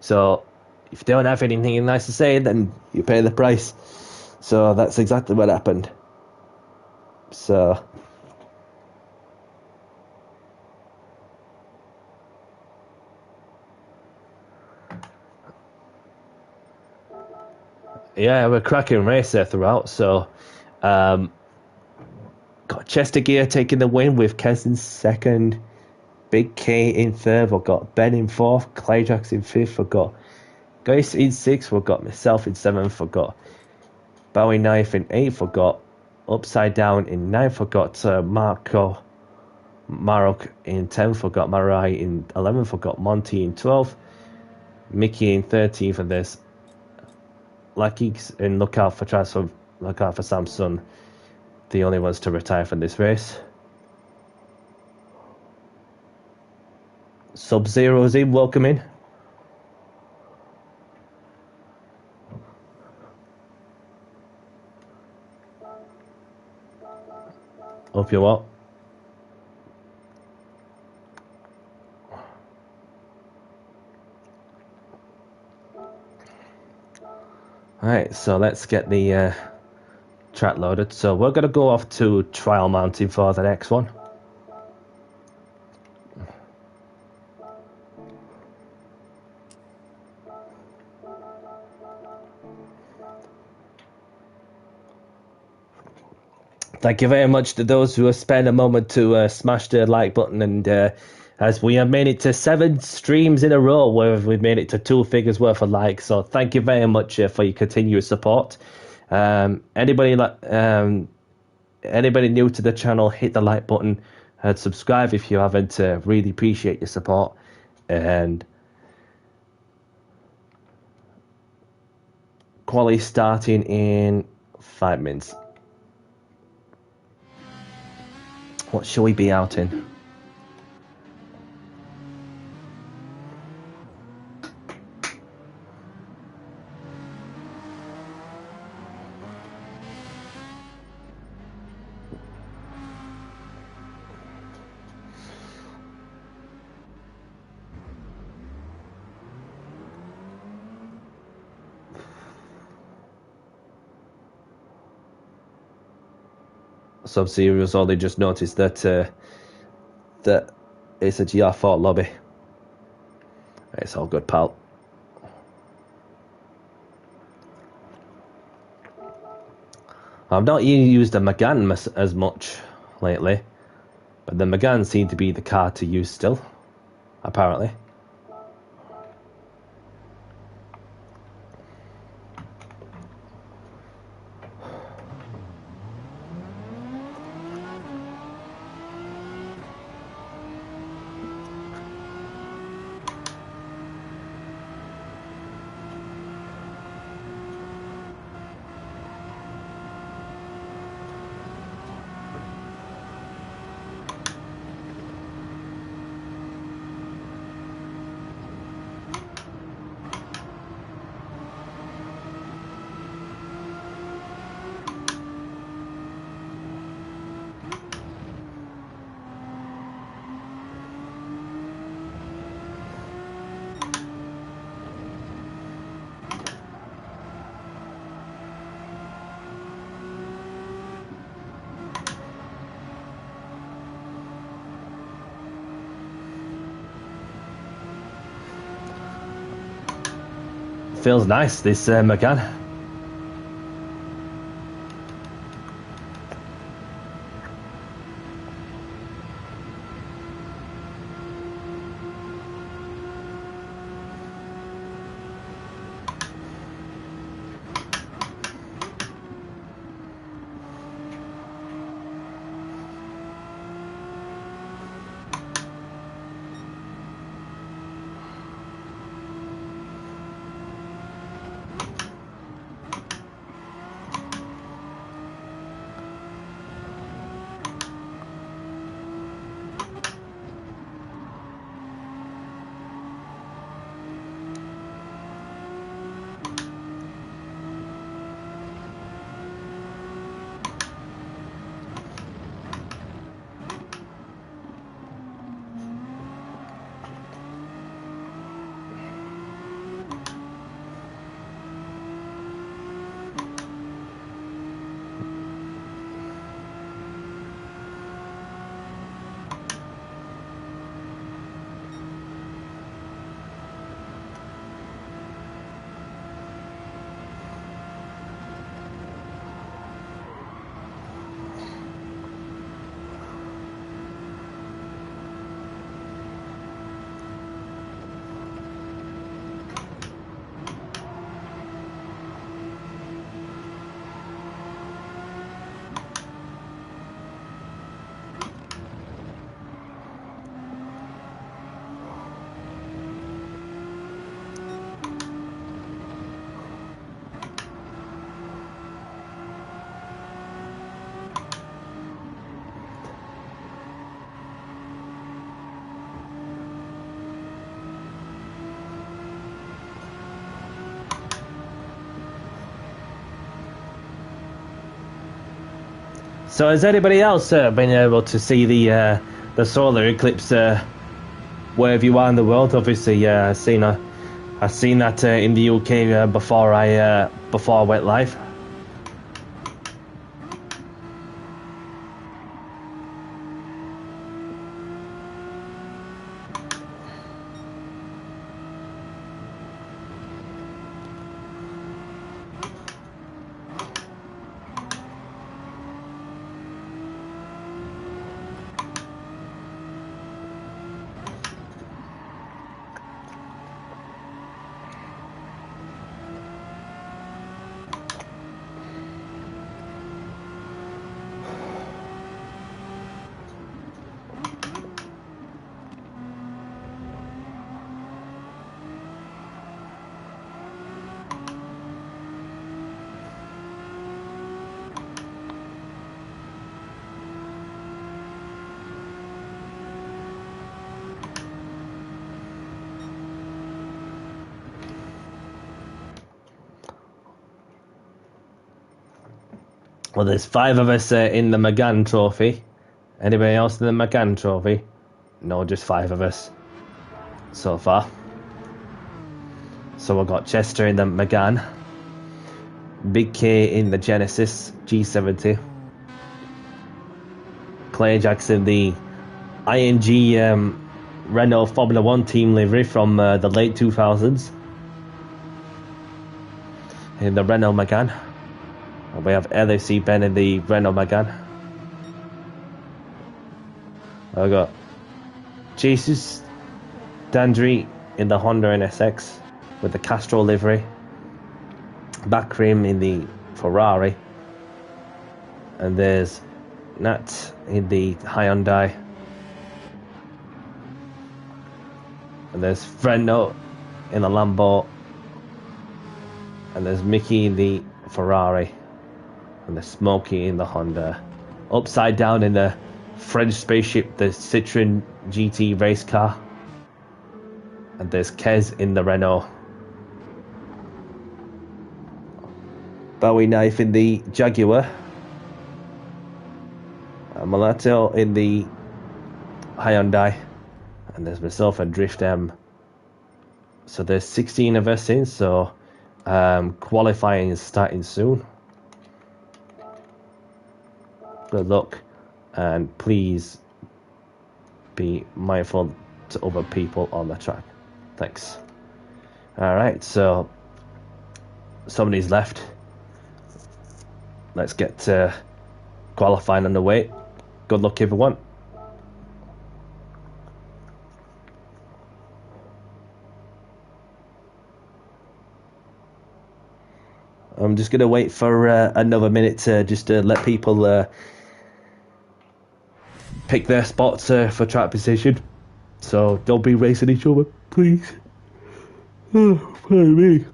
so if you don't have anything nice to say, then you pay the price. So that's exactly what happened. So yeah, we're cracking race there throughout. So got Chester Gear taking the win with Kes in second, Big K in third. We've got Ben in fourth, Clayjax in fifth. We've got Grace in sixth. We've got myself in seventh. We've got Bowie ninth in eighth. We've got Upside Down in ninth. We've got Marok in 10th. We've got Marai in 11th. We've got Monty in 12th. Mickey in 13th. And there's Lucky's in Look out for Samsung. The only ones to retire from this race. Sub-Zero's in. Welcome in. Hope you're well. Alright, so let's get the track loaded. So we're going to go off to trial mounting for the next one. Thank you very much to those who have spent a moment to smash the like button, and as we have made it to 7 streams in a row where we've made it to 2 figures worth of likes, so thank you very much for your continuous support. Anybody new to the channel, hit the like button and subscribe if you haven't. Really appreciate your support. And quality starting in 5 minutes. What shall we be out in? Sub-Zero's only just noticed that that it's a GR4 lobby. It's all good, pal. I've not used the Megane as much lately, but the Megane seemed to be the car to use still, apparently. Feels nice, this Megane. So has anybody else been able to see the solar eclipse wherever you are in the world? Obviously, I've seen that in the UK before I went live. Well, there's 5 of us in the McGann Trophy. Anybody else in the McGann Trophy? No, just 5 of us so far. So we've got Chester in the McGann, Big K in the Genesis G70, Clay Jackson the ING Renault Formula 1 team livery from the late 2000s in the Renault Megane. And we have LFC Ben in the Renault Megane. I've got Jesus Dandry in the Honda NSX with the Castro livery, Bakrim in the Ferrari, and there's Nat in the Hyundai, and there's Frenno in the Lambo, and there's Mickey in the Ferrari, and there's Smokey in the Honda. Upside down in the French spaceship, the Citroen GT race car, and there's Kez in the Renault. Bowie Knife in the Jaguar, Malato in the Hyundai, and there's myself and Drift M. So there's 16 of us in, so qualifying is starting soon. Good luck, and please be mindful to other people on the track. Thanks. Alright, so somebody's left. Let's get qualifying underway. Good luck, everyone. I'm just going to wait for another minute to just let people pick their spots for track position. So don't be racing each other, please. Oh, pardon me.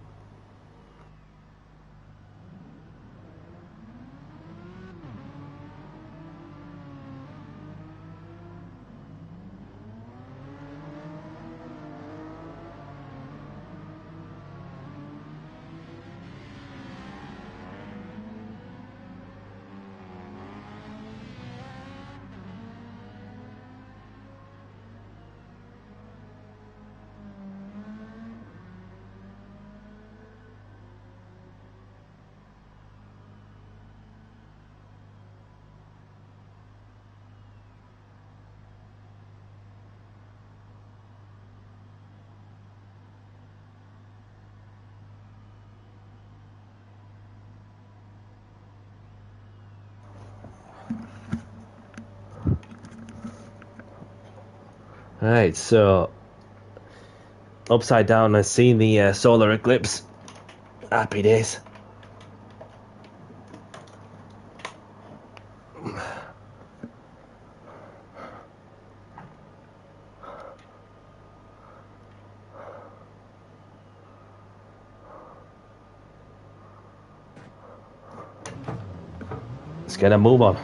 Alright, so upside down, I've seen the solar eclipse. Happy days. Let's get a move on.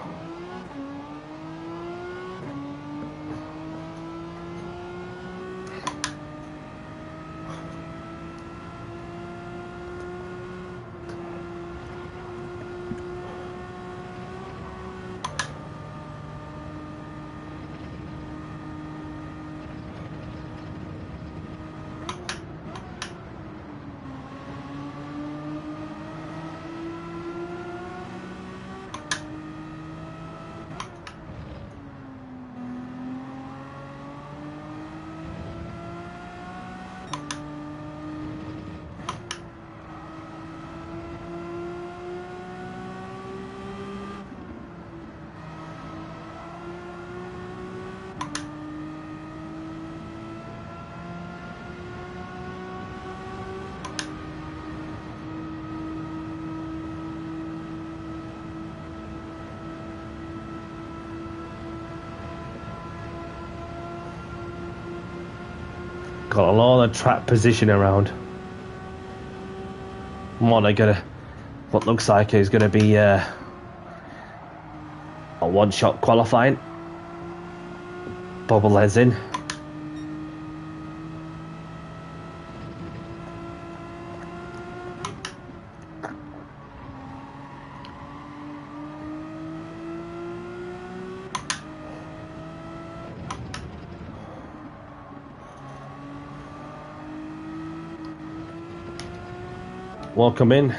Got a lot of track position around. What I got what looks like is gonna be a one-shot qualifying. Bobbleheads in. Welcome in.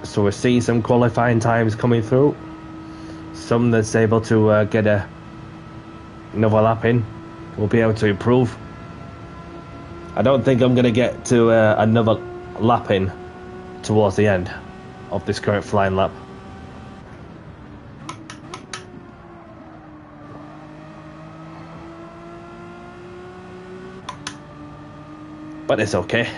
So we're seeing some qualifying times coming through. Some that's able to get another lap in will be able to improve. I don't think I'm going to get to another lap in towards the end of this current flying lap. But it's okay.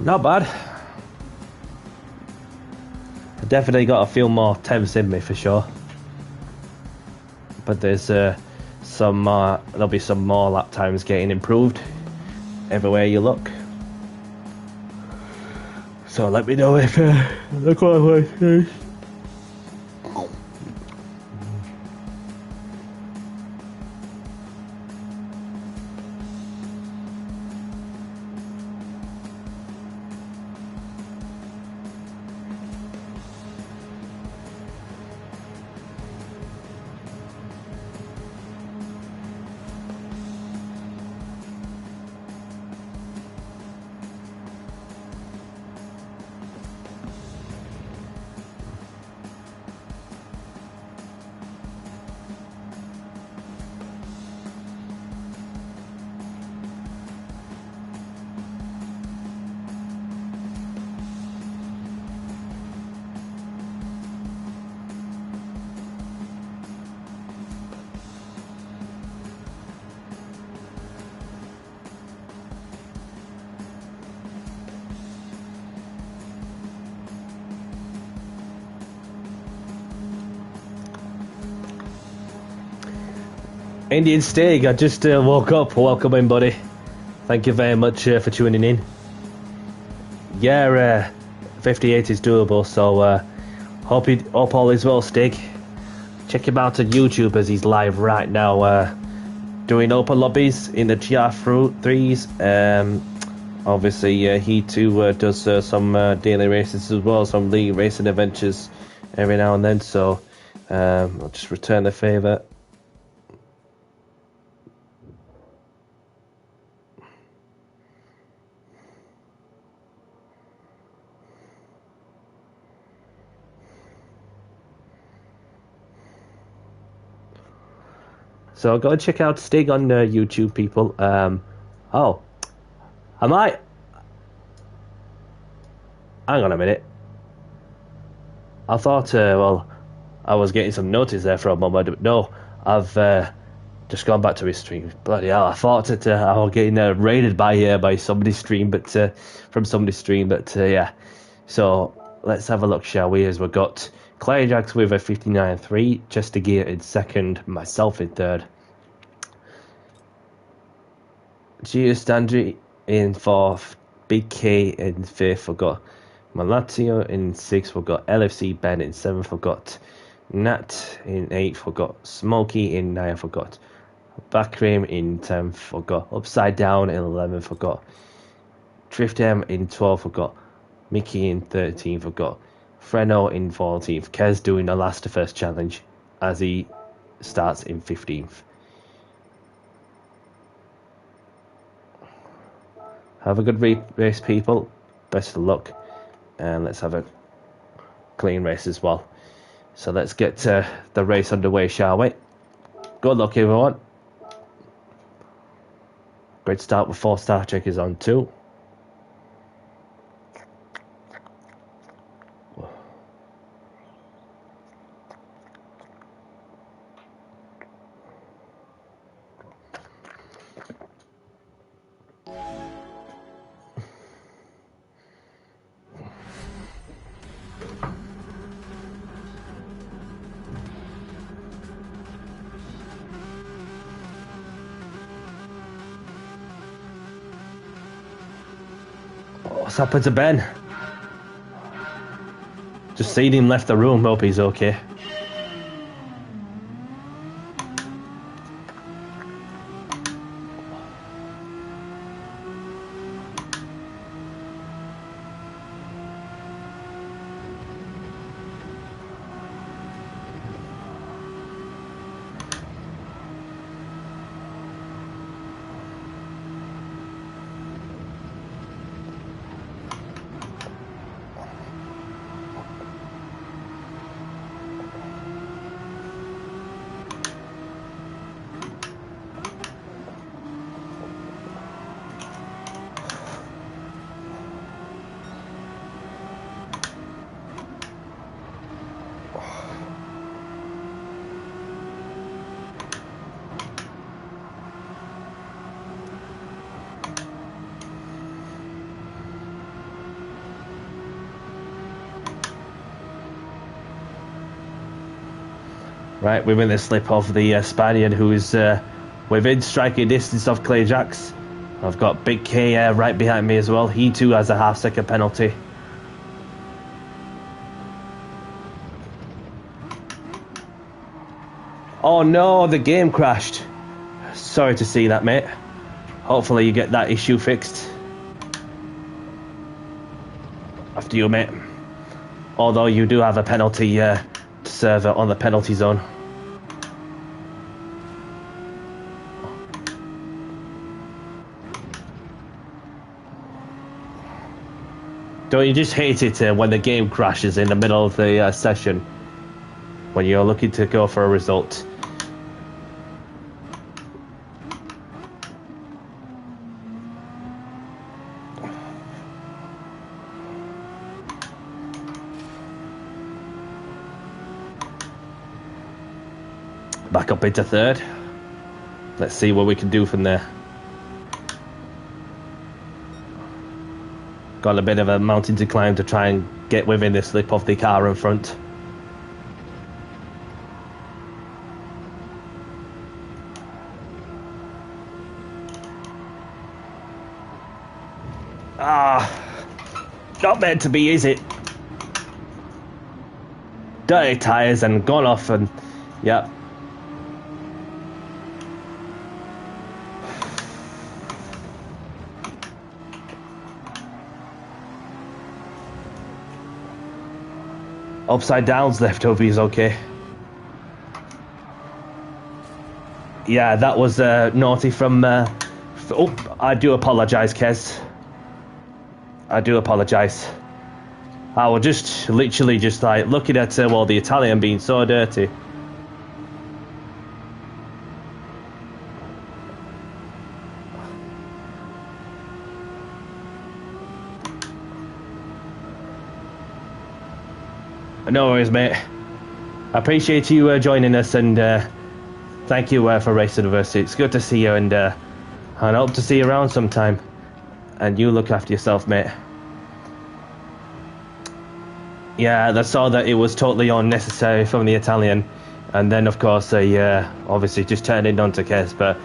Not bad. I definitely got a few more temps in me for sure. But there's there'll be some more lap times getting improved everywhere you look. So let me know if the qualifying. Indian Steak, I just woke up. Welcome in, buddy. Thank you very much for tuning in. Yeah, 58 is doable, so hope all is well, Stig. Check him out on YouTube as he's live right now doing open lobbies in the GR3s. Obviously, he too does some daily races as well, some league racing adventures every now and then, so I'll just return the favour. So go and check out Stig on YouTube, people. Oh, I might. Hang on a minute. I thought, well, I was getting some notice there for a moment, but no, I've just gone back to his stream. Bloody hell! I thought that I was getting raided by somebody's stream, but from somebody's stream, but yeah. So let's have a look, shall we? As we've got Clay Jacks with a 59.3, Chester Gear in second, myself in third, Gio Standry in fourth, Big K in fifth. We've got Malatio in sixth. We've got LFC Ben in seventh. We've got Nat in eighth. We've got Smokey in ninth. We've got Backrim in 10th. We've got Upside Down in 11th. We've got Drift M in 12th. We've got Mickey in 13th. We've got Freno in 14th. Kez doing the last to first challenge as he starts in 15th. Have a good race, people. Best of luck. And let's have a clean race as well. So let's get the race underway, shall we? Good luck, everyone. Great start with 4 star checkers on 2. What's happened to Ben? Just seen him left the room. Hope he's okay. Right, we're in the slip of the Spaniard who is within striking distance of Clay Jacks. I've got Big K right behind me as well. He too has a half-second penalty. Oh no, the game crashed. Sorry to see that, mate. Hopefully you get that issue fixed. After you, mate. Although you do have a penalty to serve on the penalty zone. Don't you just hate it when the game crashes in the middle of the session when you're looking to go for a result? Back up into third. Let's see what we can do from there. Got a bit of a mountain to climb to try and get within the slip of the car in front. Not meant to be, is it? Dirty tyres and gone off and yeah. Upside Down's left over is okay. Yeah, that was naughty from... oh, I do apologise, Kez. I do apologise. I was just literally just like looking at well, the Italian being so dirty. No worries, mate. I appreciate you joining us, and thank you for Race University. It's good to see you, and I hope to see you around sometime. And you look after yourself, mate. Yeah, I saw that it was totally unnecessary from the Italian, and then of course they obviously just turned it on to Kes, but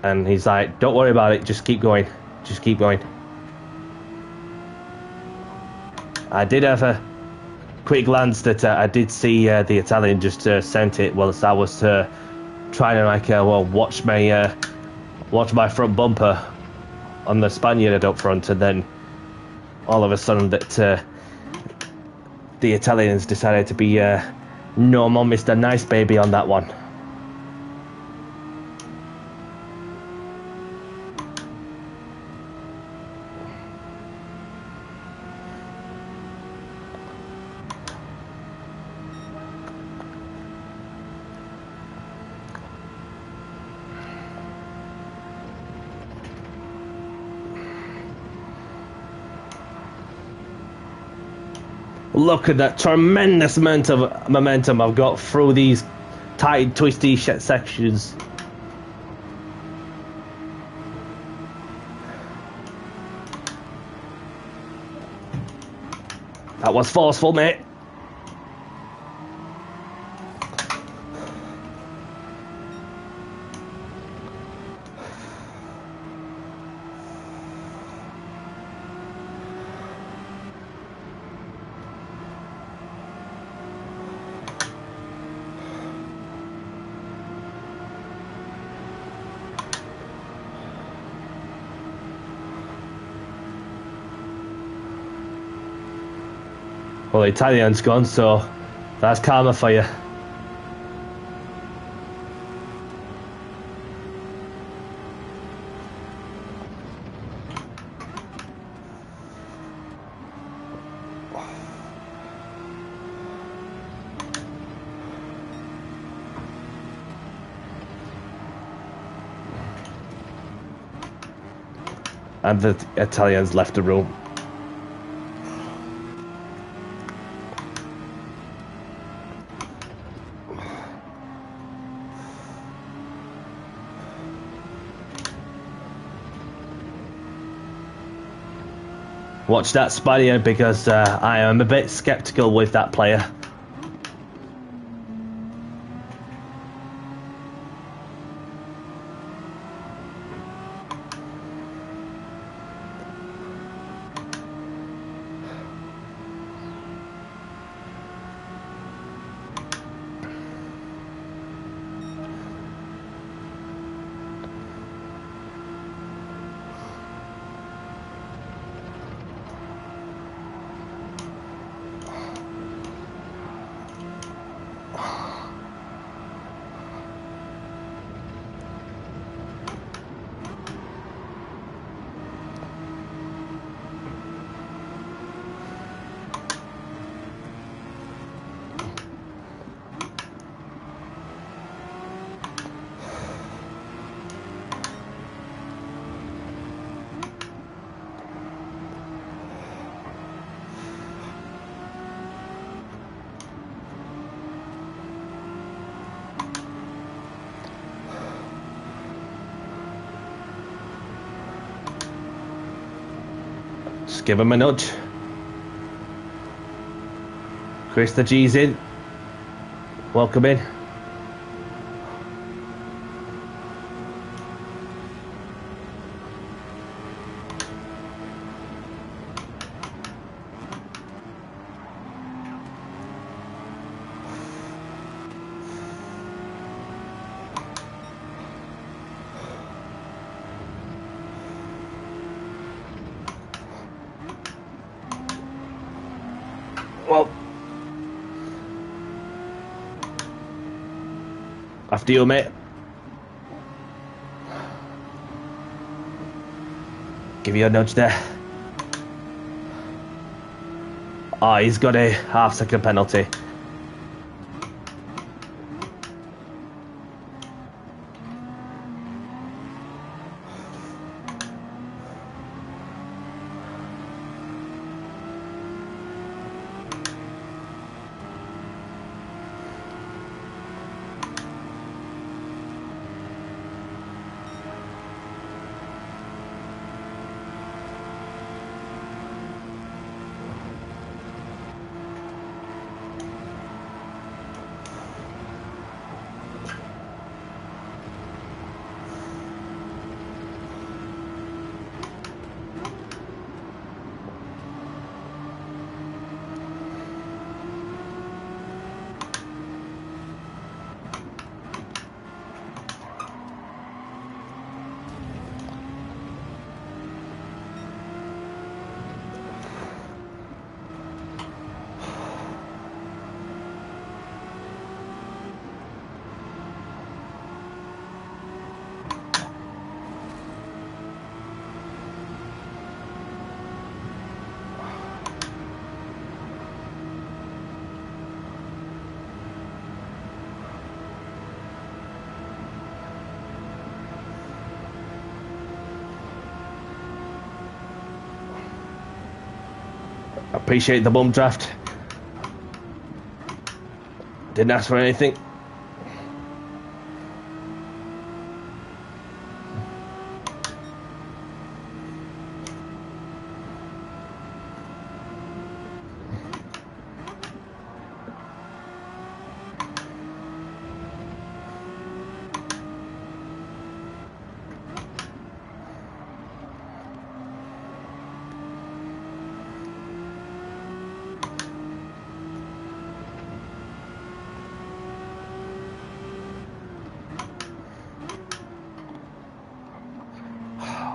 and he's like, don't worry about it, just keep going, just keep going. I did have a quick glance that I did see the Italian just sent it whilst I was trying to like watch my front bumper on the Spaniard up front, and then all of a sudden that the Italians decided to be no more Mr. Nice Baby on that one. Look at that tremendous amount of momentum I've got through these tight, twisty sections. That was forceful, mate. Well, the Italian's gone, so that's karma for you. And the Italians left the room. Watch that Spaniard, because I am a bit skeptical with that player. Just give him a nudge. Chris the G's in. Welcome in. Well, after you, mate. Give you a nudge there. Oh, he's got a half-second penalty. Appreciate the bum draft. Didn't ask for anything.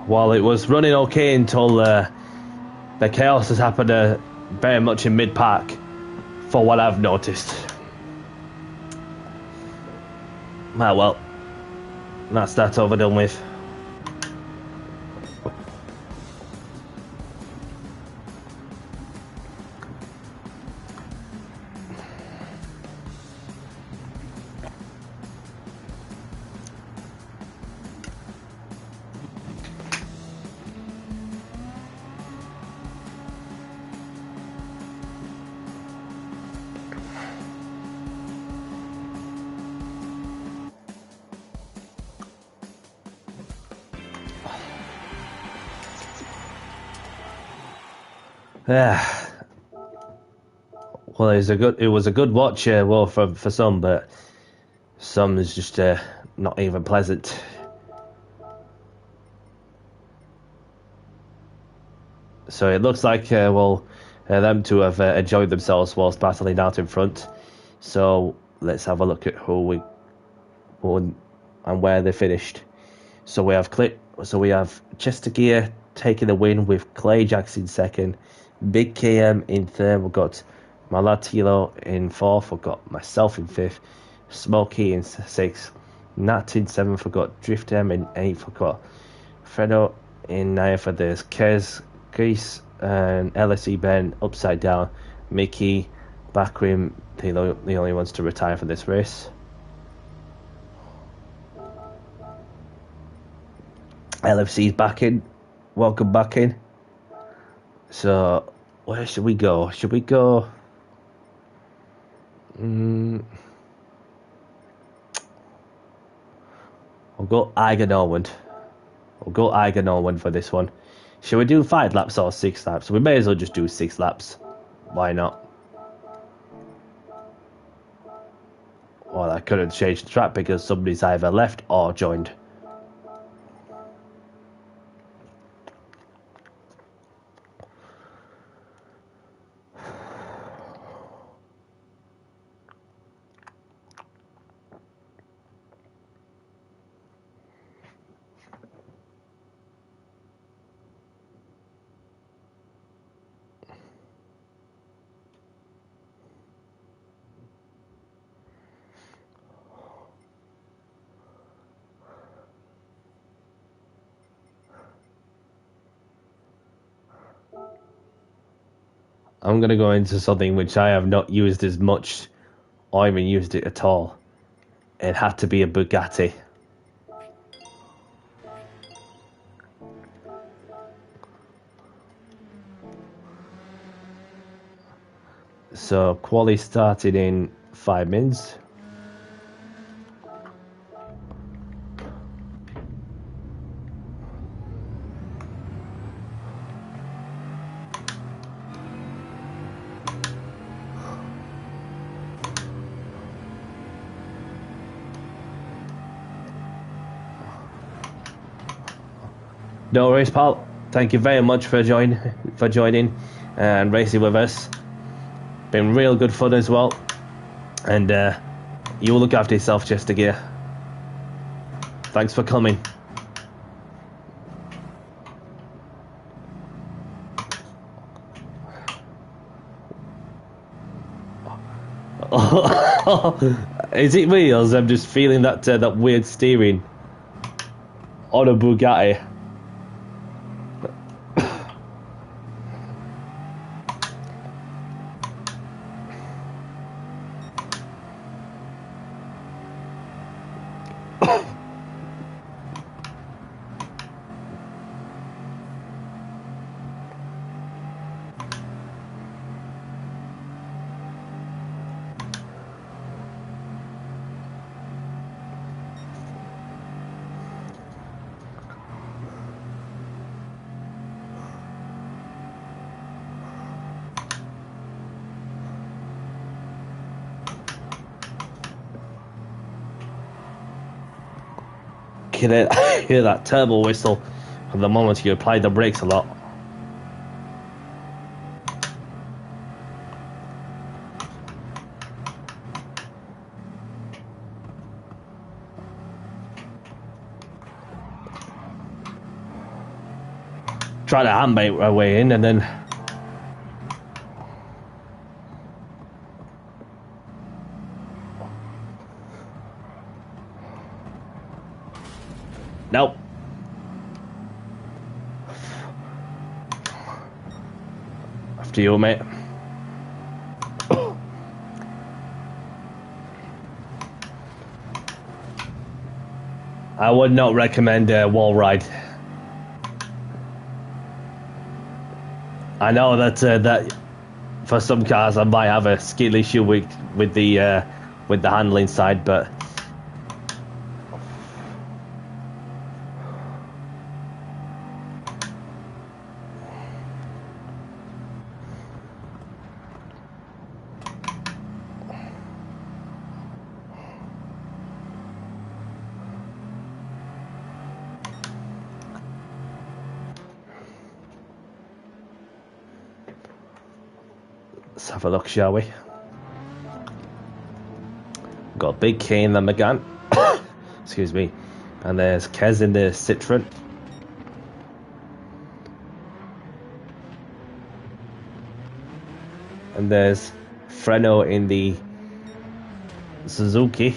Well, it was running okay until the chaos has happened very much in mid-park, for what I've noticed. Well, that's that over done with. Yeah. Well, it was a good watch, well, for some, but some is just not even pleasant. So it looks like them two have enjoyed themselves whilst battling out in front. So let's have a look at who we won and where they finished. So we have Chester Gear taking the win with Clay Jackson second, Big KM in third. We've got Malatilo in fourth. We've got myself in fifth, Smokey in sixth, Nat in seventh. We've got Drift M in eighth. We've got Fredo in ninth. There's Kez, Grease, and LSE Ben upside down. Mickey, Backrim, the only ones to retire for this race. LFC's back in. Welcome back in. So, where should we go? Should we go? We'll go Eiger Norwood. We'll go Eiger Norwood for this one. Should we do 5 laps or 6 laps? We may as well just do 6 laps. Why not? Well, I couldn't change the track because somebody's either left or joined. I'm going to go into something which I have not used as much or even used it at all. It had to be a Bugatti. So, quali started in 5 minutes. No worries, pal. Thank you very much for joining and racing with us. Been real good fun as well. And you look after yourself, Chester Gear. Thanks for coming. Is it me, or I'm just feeling that weird steering on a Bugatti? can hear that turbo whistle from the moment you apply the brakes a lot. Try to handbrake our way in and then nope. After you, mate. I would not recommend a wall ride. I know that that for some cars I might have a skill issue with the handling side, but let's have a look, shall we? Got a big K in the Megane. Excuse me. And there's Kez in the Citroen. And there's Freno in the Suzuki.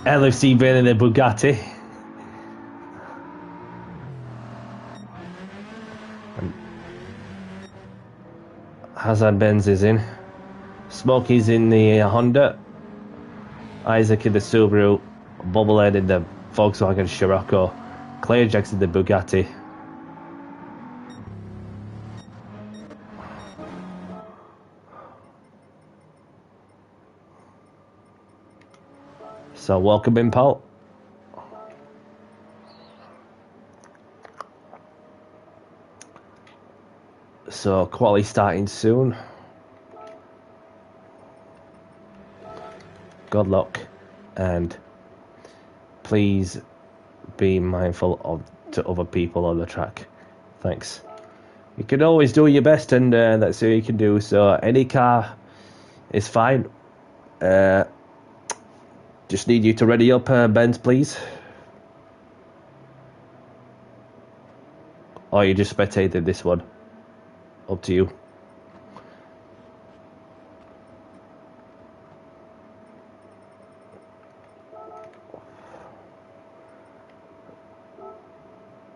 LFC Ben in the Bugatti. Hassan Benz is in. Smokey's in the Honda. Isaac in the Subaru. Bubblehead in the Volkswagen Scirocco. Claire Jackson in the Bugatti. So welcome in, Paul. So quali starting soon. Good luck, and please be mindful of to other people on the track. Thanks. You can always do your best, and that's all you can do. So any car is fine. Just need you to ready up, Benz, please. Or you just spectated this one. Up to you.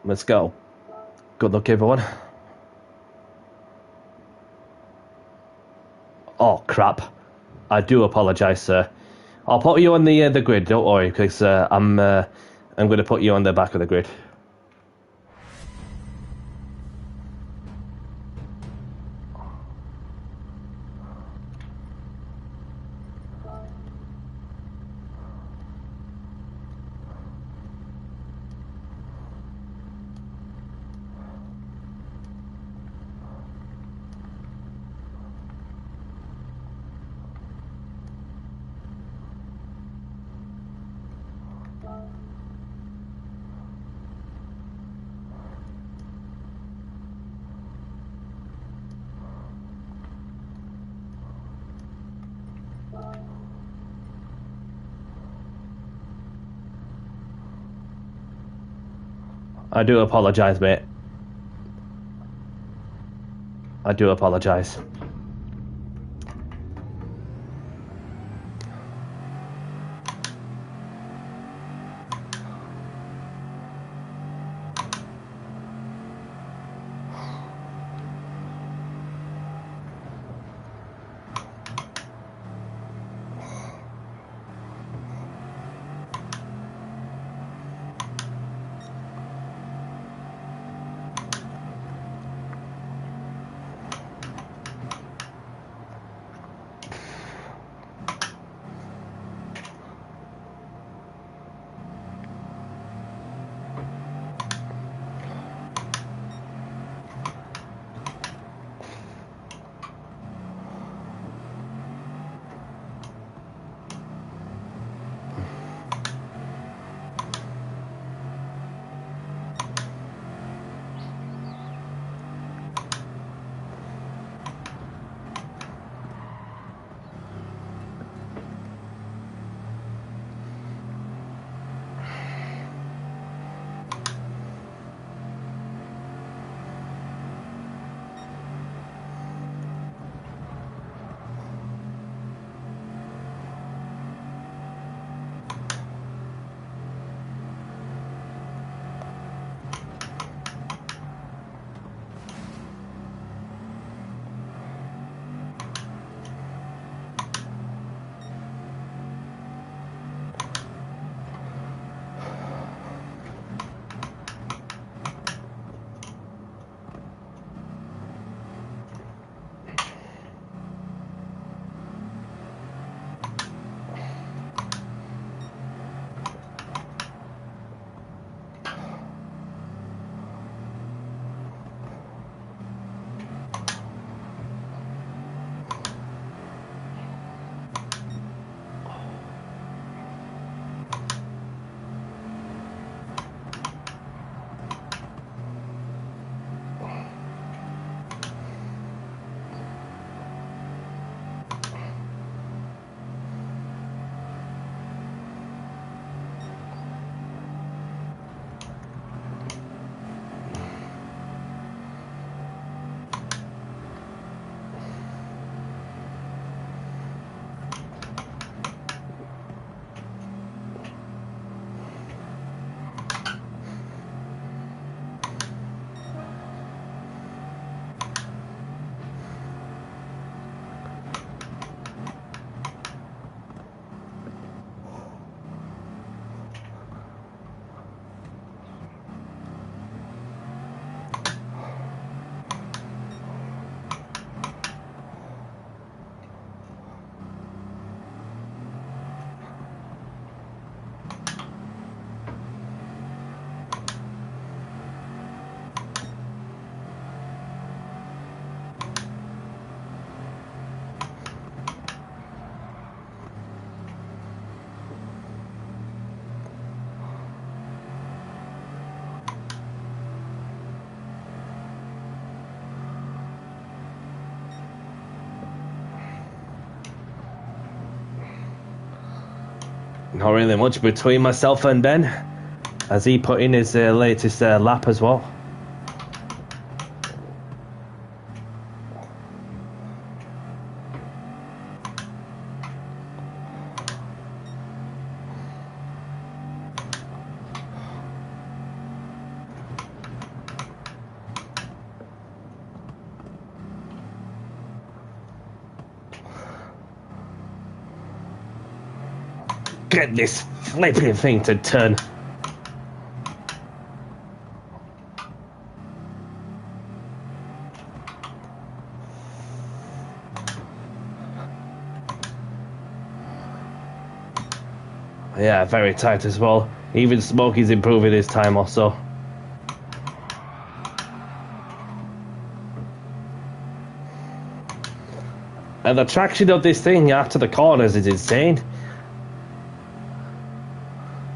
Let's go. Good luck, everyone. Oh, crap. I do apologise, sir. I'll put you on the grid, don't worry, because I'm going to put you on the back of the grid. I do apologise, mate. I do apologise. Not really much between myself and Ben, as he put in his latest lap as well. Get this flipping thing to turn. Yeah, very tight as well. Even Smokey's improving his time also. And the traction of this thing after the corners is insane.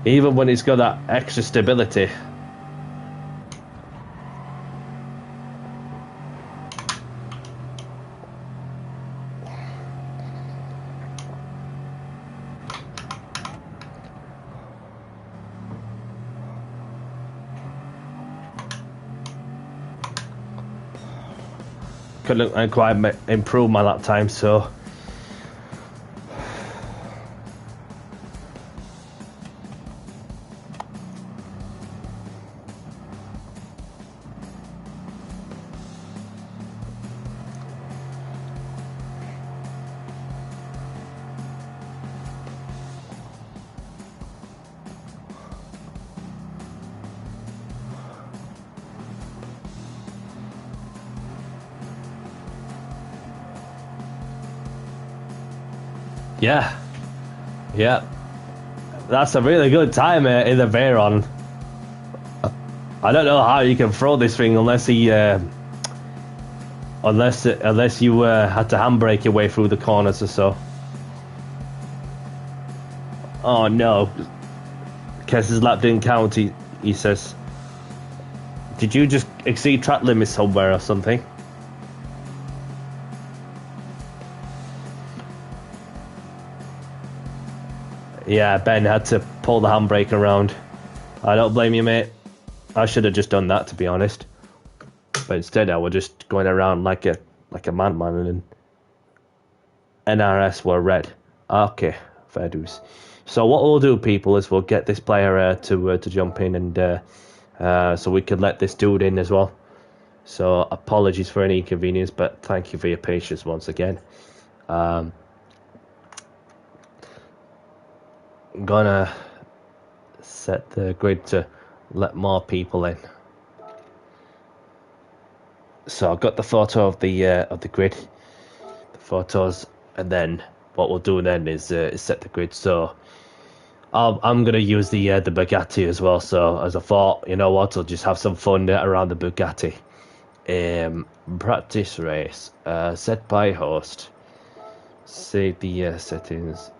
Even when it's got that extra stability. Couldn't quite improve my lap time, so yeah, that's a really good time in the Veyron. I don't know how you can throw this thing unless he, unless you had to handbrake your way through the corners or so. Oh no, Kess's lap didn't count. He says, "Did you just exceed track limits somewhere or something?" Yeah, Ben had to pull the handbrake around. I don't blame you, mate. I should have just done that, to be honest. But instead, I was just going around like a madman, and NRS were red. Okay, fair dues. So what we'll do, people, is we'll get this player to jump in, and so we could let this dude in as well. So apologies for any inconvenience, but thank you for your patience once again. I'm gonna set the grid to let more people in. So I've got the photo of the grid, the photos, and then what we'll do then is set the grid. So I'm gonna use the Bugatti as well. So as I thought, you know what, I'll just have some fun around the Bugatti. Practice race, set by host. Save the settings.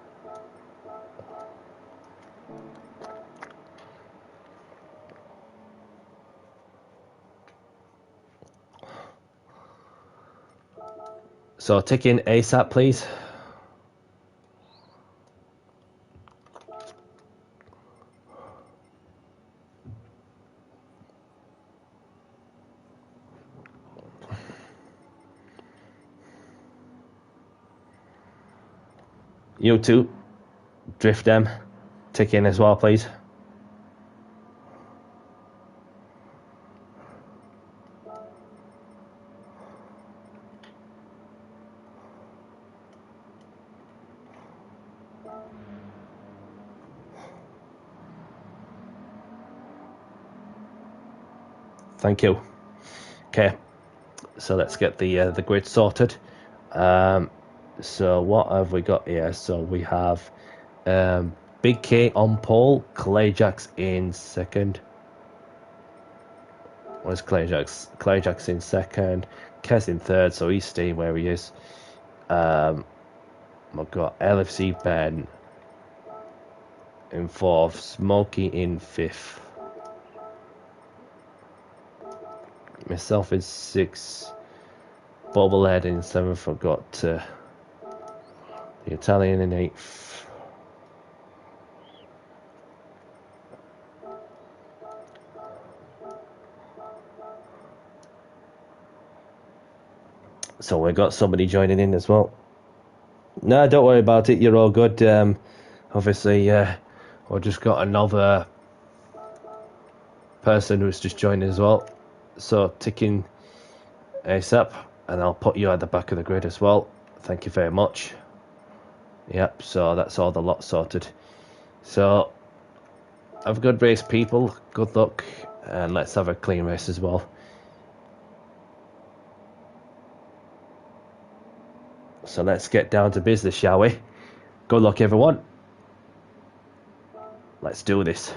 So tick in ASAP, please. You too, Drift them, tick in as well, please. Thank you. Okay, so let's get the grid sorted. So what have we got here? So we have Big K on pole, Clayjack's in second. Where's Clayjack's? Clayjack's in second, Kes in third, so he's staying where he is. We've got LFC Ben in fourth, Smokey in fifth. Myself in sixth, Bobblehead in seventh. I've got the Italian in eighth. So we got somebody joining in as well. No, don't worry about it. You're all good. Obviously, we've just got another person who's just joined as well. So ticking ASAP, and I'll put you at the back of the grid as well. Thank you very much. Yep, so that's all the lot sorted. So have a good race, people. Good luck, and let's have a clean race as well. So let's get down to business, shall we? Good luck, everyone. Let's do this.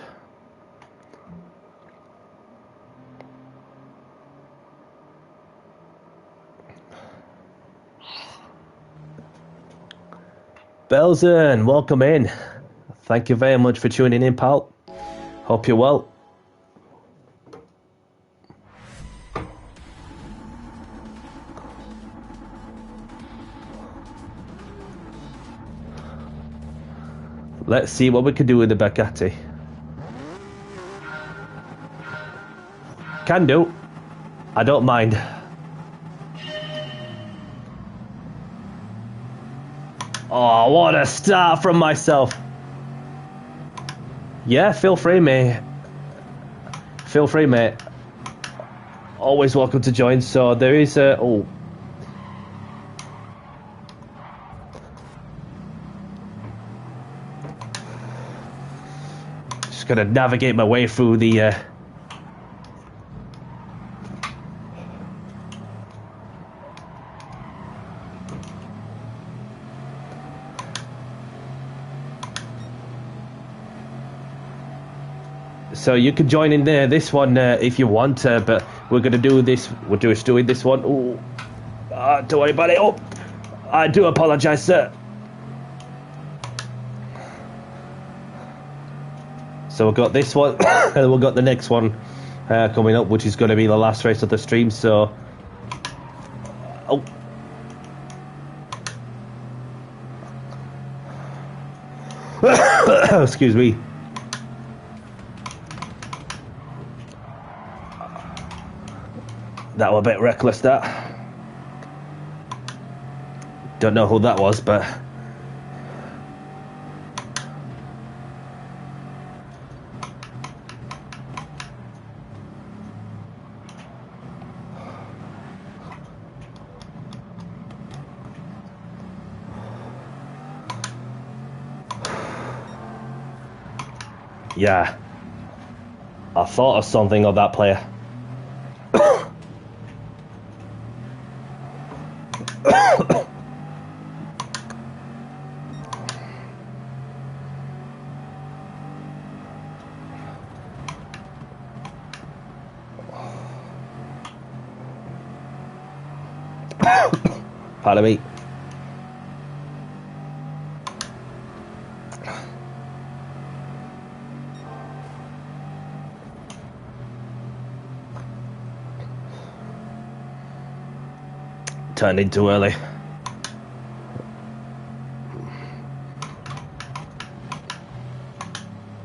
Belzen, welcome in. Thank you very much for tuning in, pal. Hope you're well. Let's see what we can do with the Bugatti. Can do. I don't mind. Oh, what a start from myself. Yeah, feel free, mate. Feel free, mate. Always welcome to join. So there is a... Oh. Just gonna navigate my way through the... So you can join in there, this one, if you want, but we're going to do this, we're just doing this one. Oh, don't worry about it. Oh, I do apologise, sir. So we've got this one, and we've got the next one coming up, which is going to be the last race of the stream, so... Oh. Excuse me. That was a bit reckless, that. Don't know who that was, but... Yeah. I thought of something of that player. Pardon me. Turned in too early.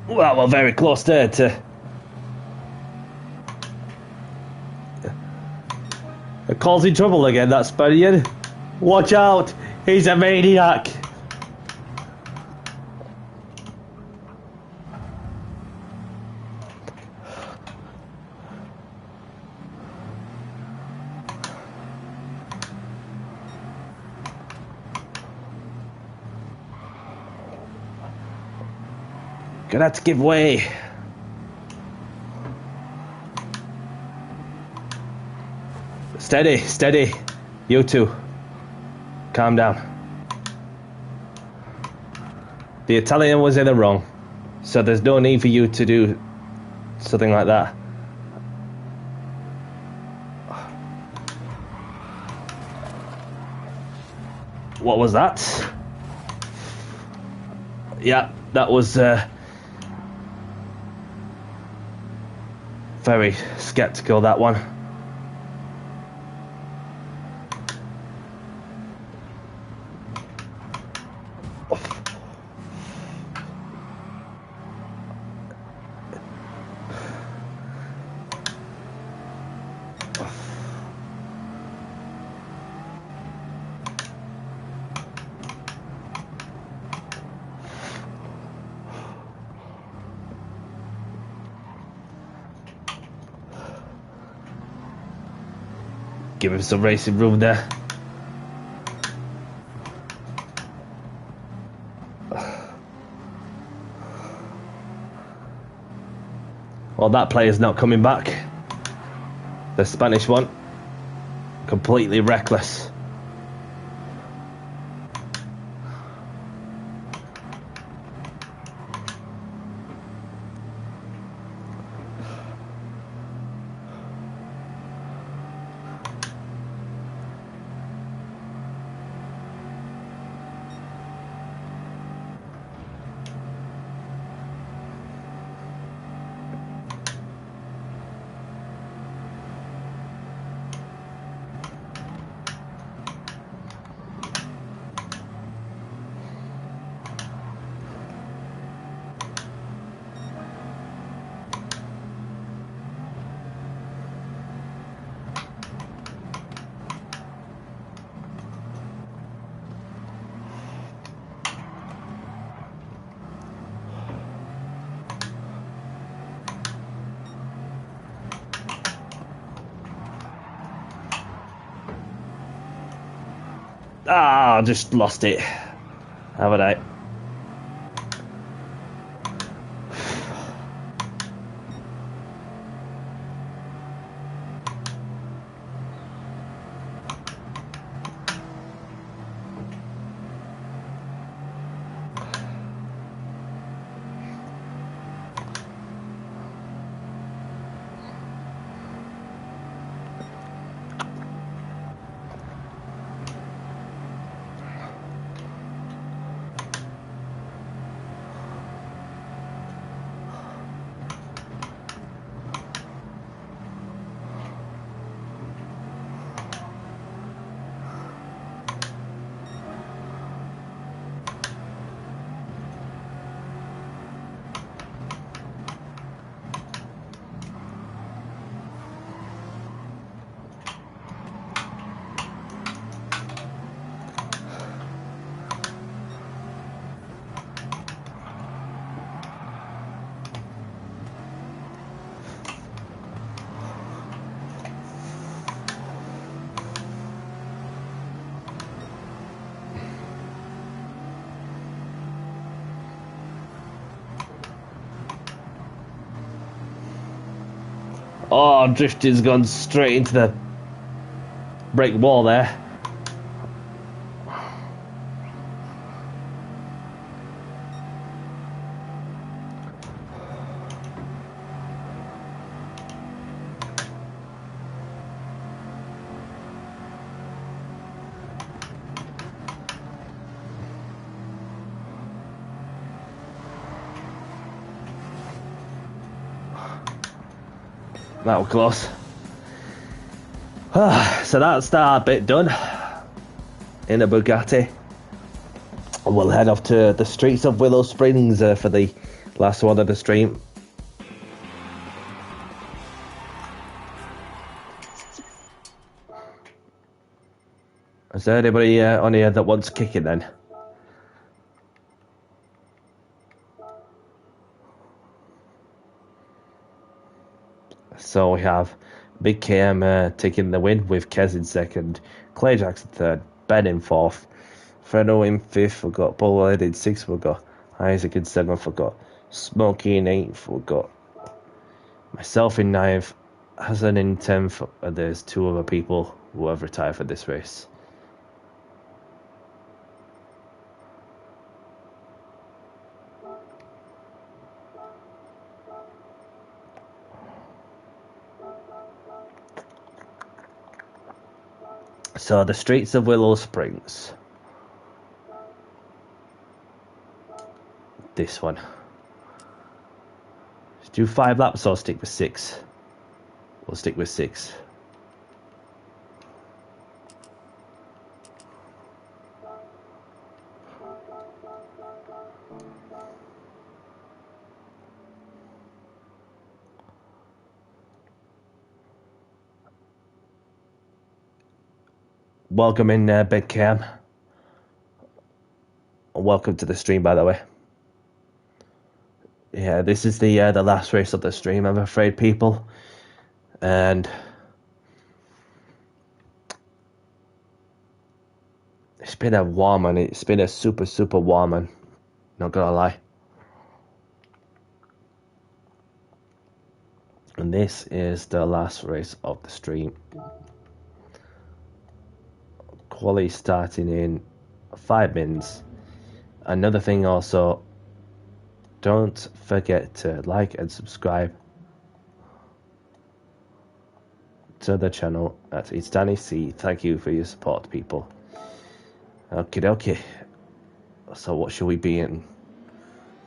Well, we're very close there to... It calls in trouble again, that Spaniard. Watch out, he's a maniac. Gonna have to give way. Steady, steady. You two. Calm down. The Italian was in the wrong, so there's no need for you to do something like that. What was that? Yeah, that was very skeptical, that one. Give him some racing room there. Well, that player's not coming back. The Spanish one. Completely reckless. Ah, just lost it. Haven't I? Oh, drifting's gone straight into the brick wall there. That was close. So that's that bit done in a Bugatti. And we'll head off to the streets of Willow Springs for the last one of the stream. Is there anybody on here that wants kicking then? So we have Big KM taking the win with Kez in second, Clay Jackson third, Ben in fourth, Fredo in fifth, we've got Bullhead in sixth, we've got Isaac in seventh, we've got Smokey in eighth, we've got myself in ninth, Hassan in 10th, and there's two other people who have retired for this race. So the streets of Willow Springs. This one. Let's do 5 laps or stick with 6? We'll stick with 6. Welcome in, Big Cam. Welcome to the stream, by the way. Yeah, this is the last race of the stream, I'm afraid, people. And It's been a warm one. It's been a super, super warm one. Not gonna lie. And this is the last race of the stream. Quali starting in 5 minutes. Another thing also, don't forget to like and subscribe to the channel. It's Danny C. Thank you for your support, people. Okie dokie. So what should we be in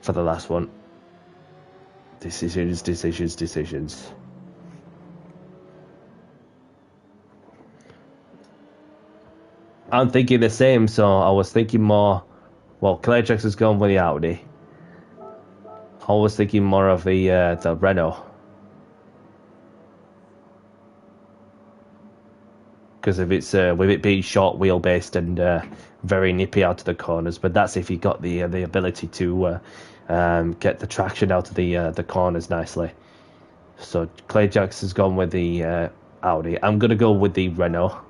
for the last one? Decisions, decisions, decisions. I'm thinking the same, so I was thinking more. Well, Claire Jackson's going with the Audi. I was thinking more of the Renault. Because if it's with it being short wheelbase and very nippy out of the corners, but that's if you got the ability to get the traction out of the corners nicely. So Clay Jackson's gone with the Audi. I'm gonna go with the Renault.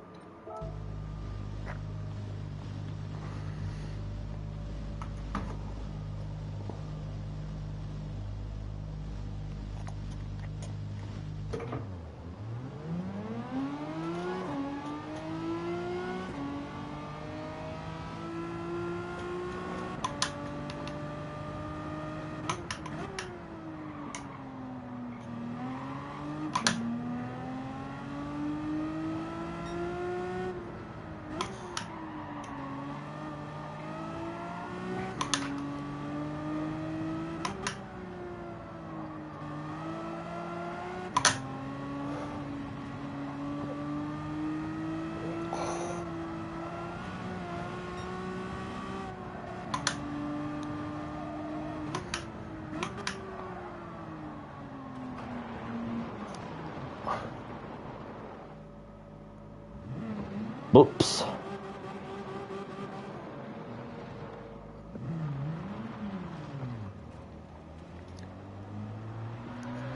Oops.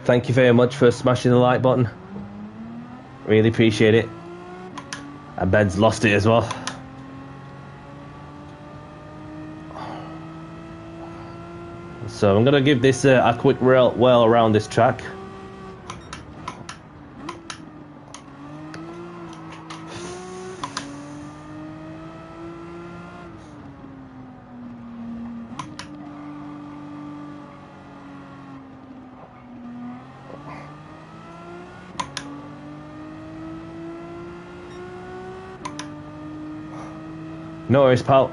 Thank you very much for smashing the like button. Really appreciate it. And Ben's lost it as well. So I'm gonna give this a quick whirl around this track. No worries, pal.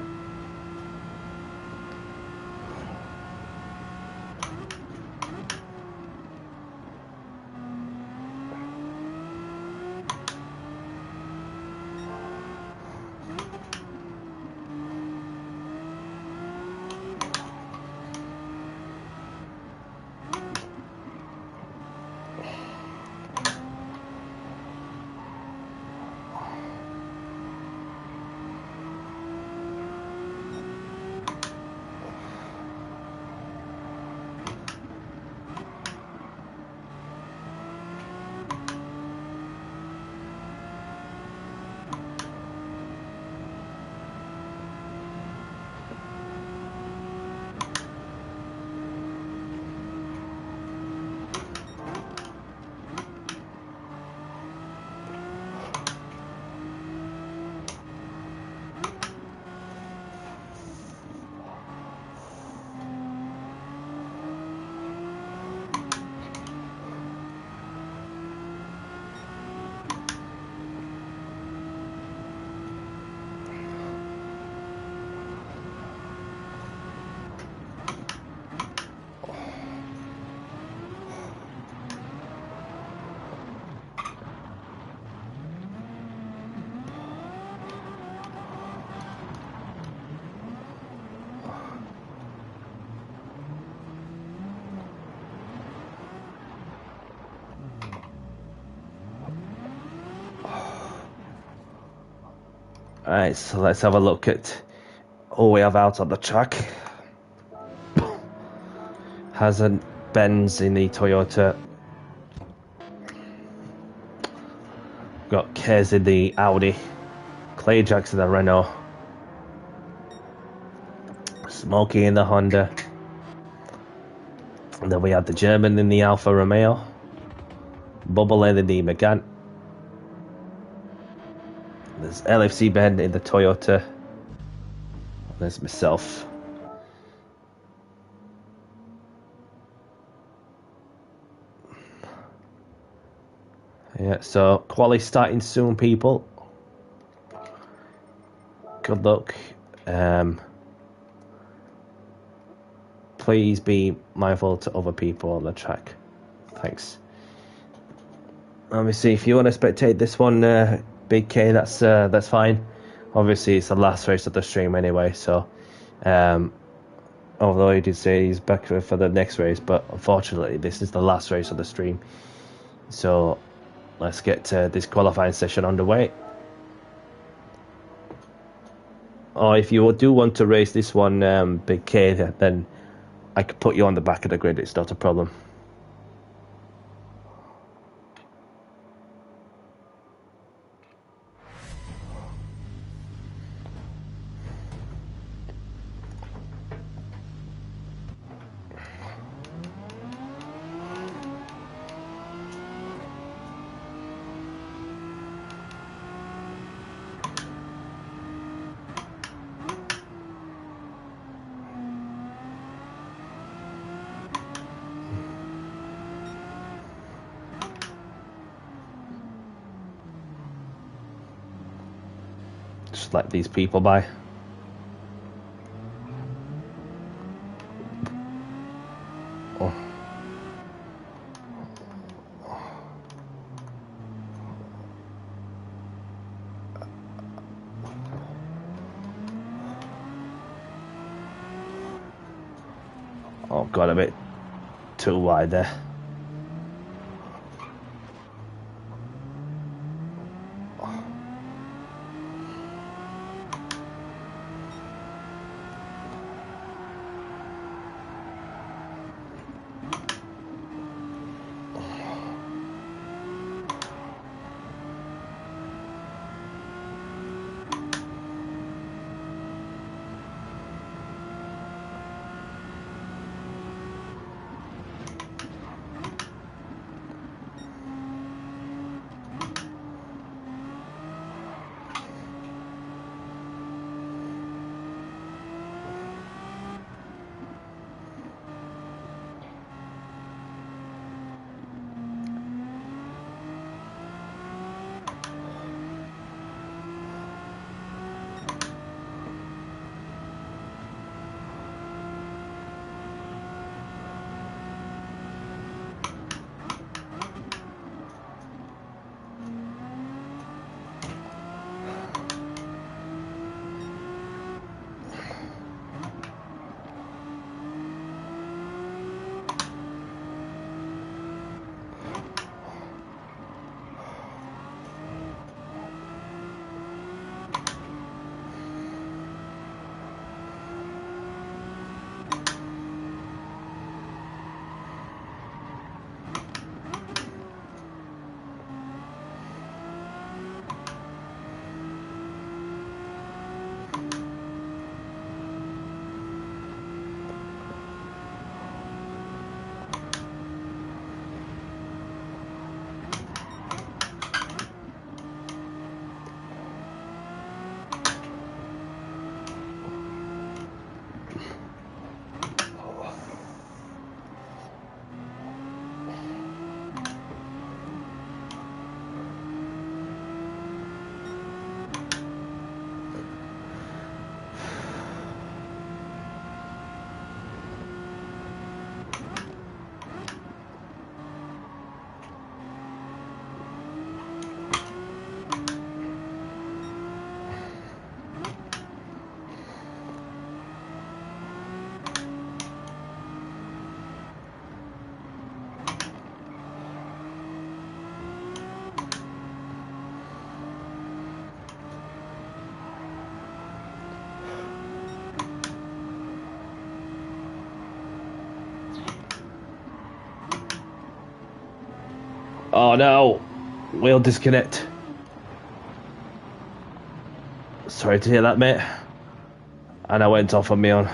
Alright, so let's have a look at all we have out on the track. Hasn't Benz in the Toyota. Got Kez in the Audi. Clay Jackson in the Renault. Smokey in the Honda. And then we had the German in the Alfa Romeo. Bubble in the Megane. There's LFC Ben in the Toyota. There's myself. Yeah, so quali starting soon, people. Good luck. Please be mindful to other people on the track. Thanks. Let me see, if you want to spectate this one, Big K, that's fine. Obviously, it's the last race of the stream anyway, so although he did say he's back for the next race, but unfortunately, this is the last race of the stream. So let's get this qualifying session underway. Or if you do want to race this one, Big K, then I could put you on the back of the grid. It's not a problem. Just let these people by. Oh. Oh, got a bit too wide there. Oh no, wheel disconnect. Sorry to hear that, mate. And I went off on my own.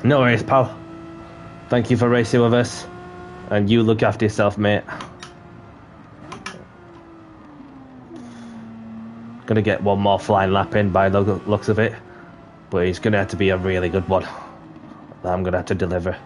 No worries, pal. Thank you for racing with us. And you look after yourself, mate. Gonna get one more flying lap in by the looks of it. But it's gonna have to be a really good one that I'm gonna have to deliver.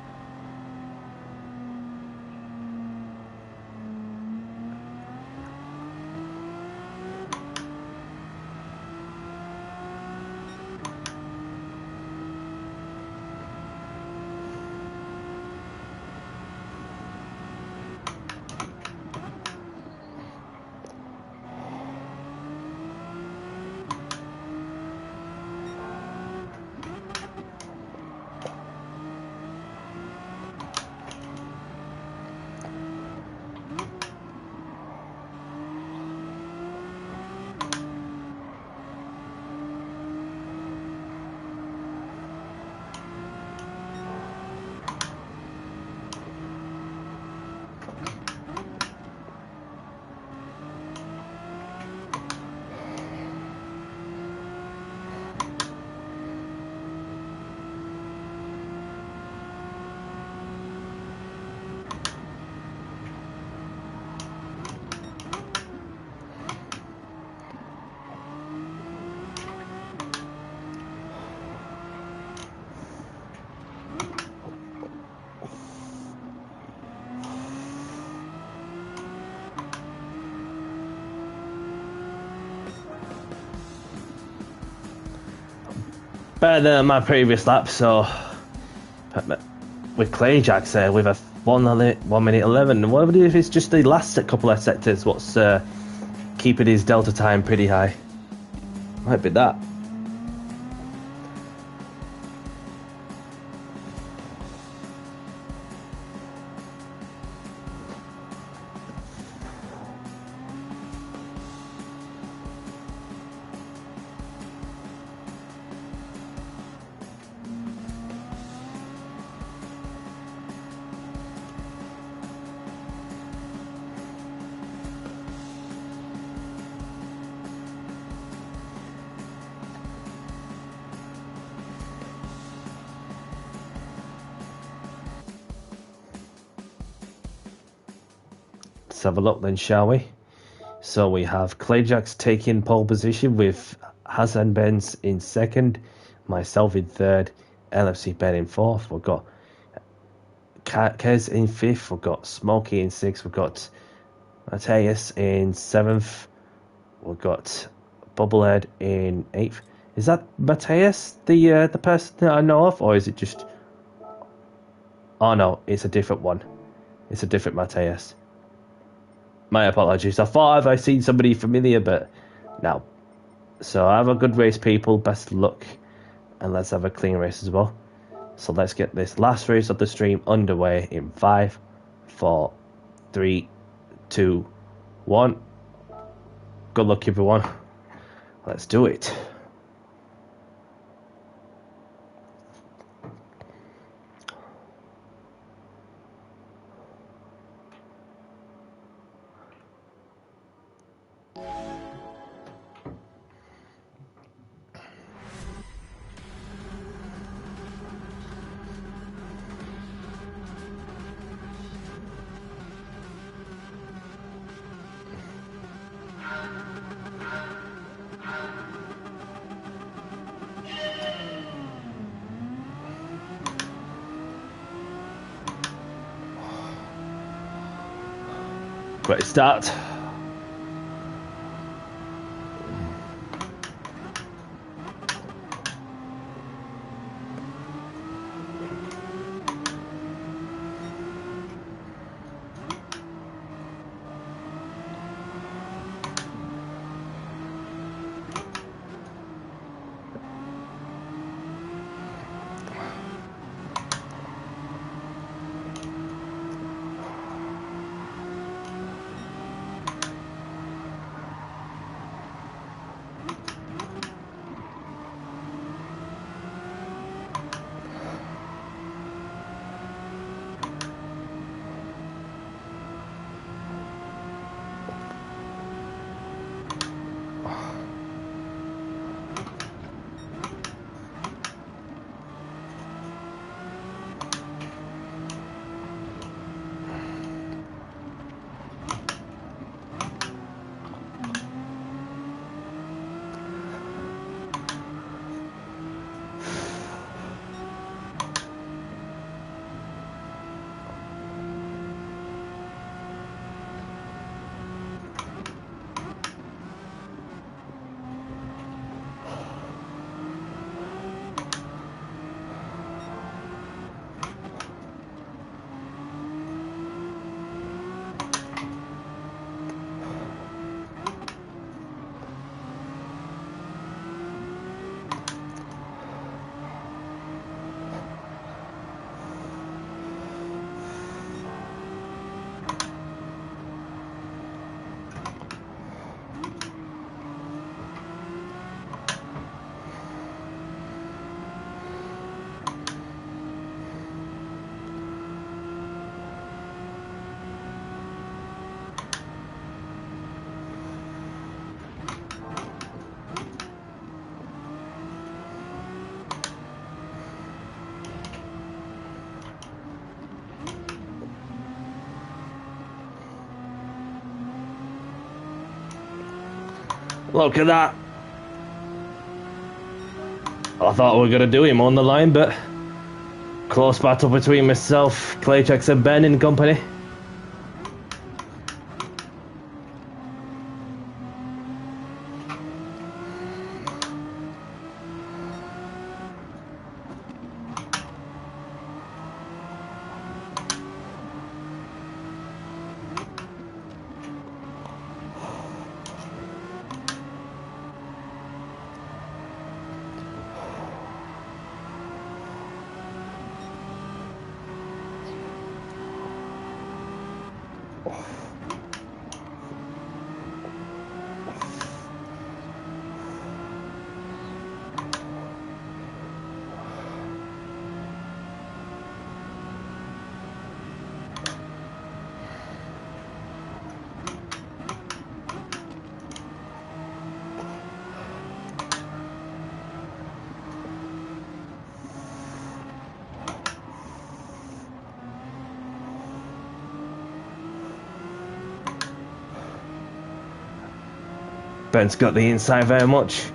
Better than my previous lap, so with Clayjack's there with a 1 minute 11. What if it's just the last couple of sectors what's keeping his delta time pretty high? Might be that. Let's have a look then, shall we? So we have Clayjack's taking pole position with Hassan Benz in second, myself in third, LFC Ben in fourth. We've got Kez in fifth. We've got Smokey in sixth. We've got Mateus in seventh. We've got Bubblehead in eighth. Is that Mateus, the person that I know of, or is it just? Oh no, it's a different one. It's a different Mateus. My apologies. I thought I'd seen somebody familiar, but no. So have a good race, people. Best of luck, and let's have a clean race as well. So let's get this last race of the stream underway in 5, 4, 3, 2, 1. Good luck, everyone. Let's do it. Great start. Look at that. I thought we were going to do him on the line, but close battle between myself, Claychex and Ben in company. Ben's got the inside very much.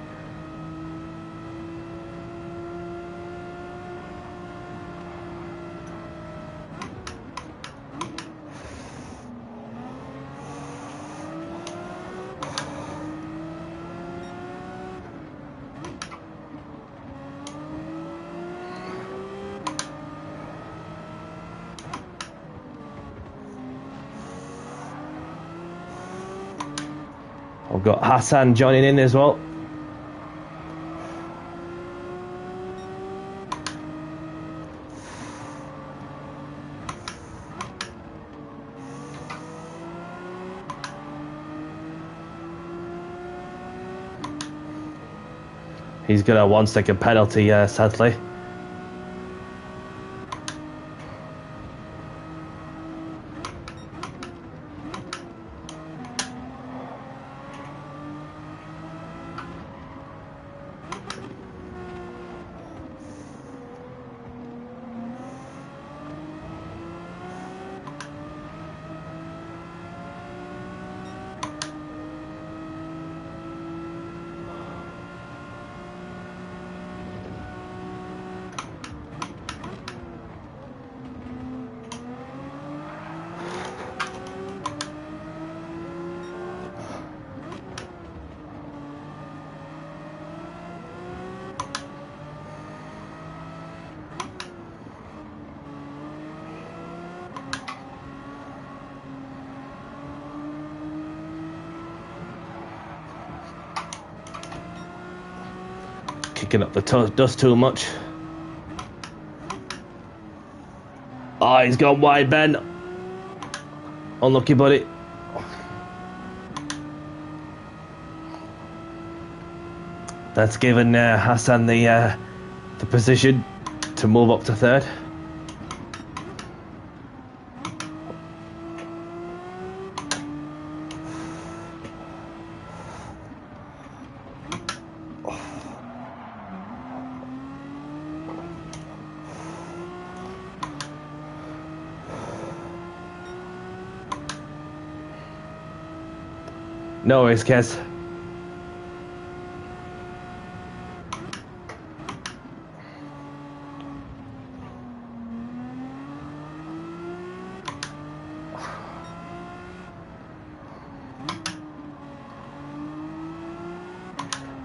I've got Hassan joining in as well. He's got a 1 second penalty, sadly. Kicking up the dust too much. Oh, he's gone wide, Ben. Unlucky, buddy. That's given Hassan the position to move up to third. No worries, Kez.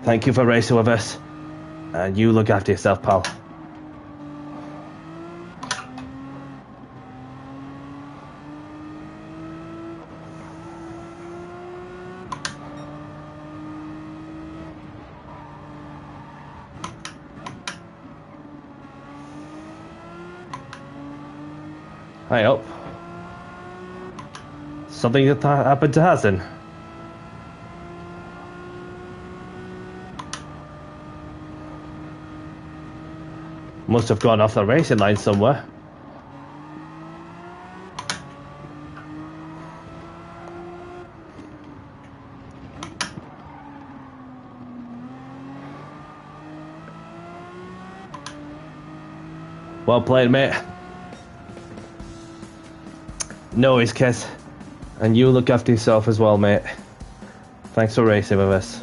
Thank you for racing with us. And you look after yourself, pal. I hope. Something that happened to Hassan. Must have gone off the racing line somewhere. Well played, mate. No worries, Kez. And you look after yourself as well, mate. Thanks for racing with us.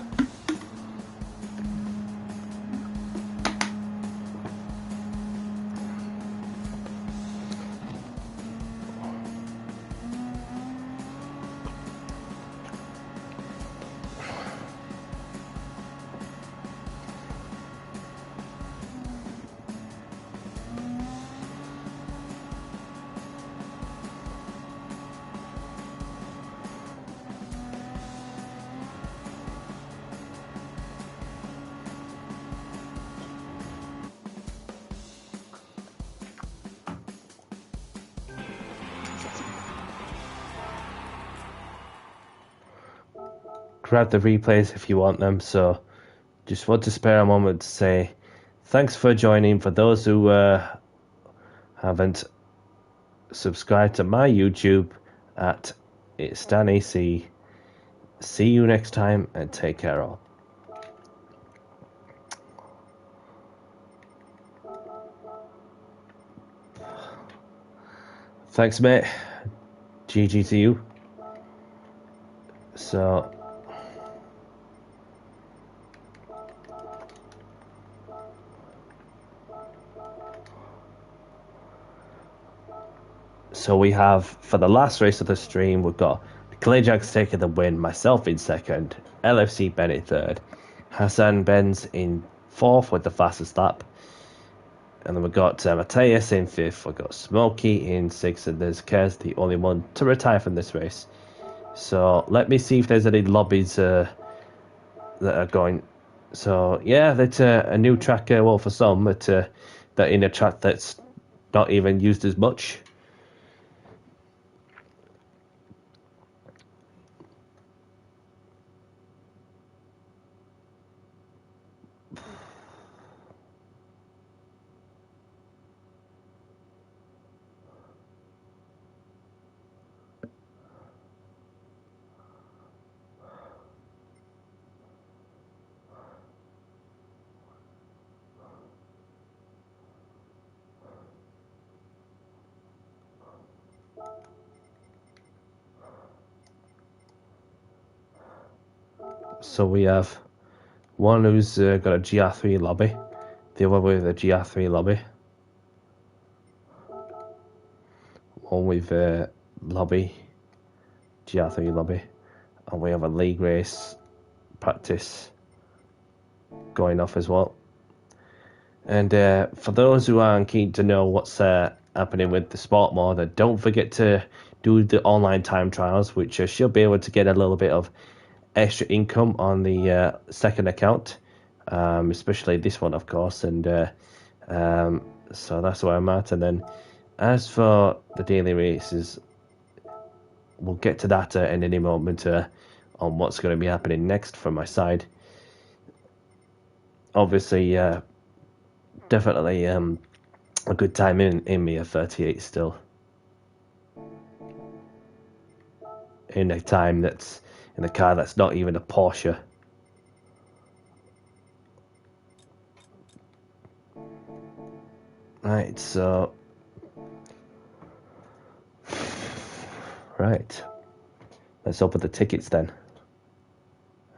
grab the replays if you want them. So just want to spare a moment to say thanks for joining. For those who haven't subscribed to my YouTube at It's Dan AC, see you next time and take care all. Thanks, mate. GG to you. So we have, for the last race of the stream, we've got Clayjack's taking the win, myself in second, LFC Bennett third, Hassan Benz in fourth with the fastest lap, and then we've got Matthias in fifth, we've got Smokey in sixth, and there's Kez, the only one to retire from this race. So let me see if there's any lobbies that are going. So yeah, that's a new track, well for some, but that in a track that's not even used as much. So we have one who's got a GR3 lobby, the other with a GR3 lobby, one with lobby, GR3 lobby, and we have a league race practice going off as well. And for those who aren't keen to know what's happening with the sport mode, don't forget to do the online time trials, which should be able to get a little bit of extra income on the second account, especially this one, of course. And so that's where I'm at. And then as for the daily races, we'll get to that in any moment on what's going to be happening next from my side. Obviously, definitely a good time in me at 38 still. In a time that's in a car that's not even a Porsche. Right, so let's open the tickets then,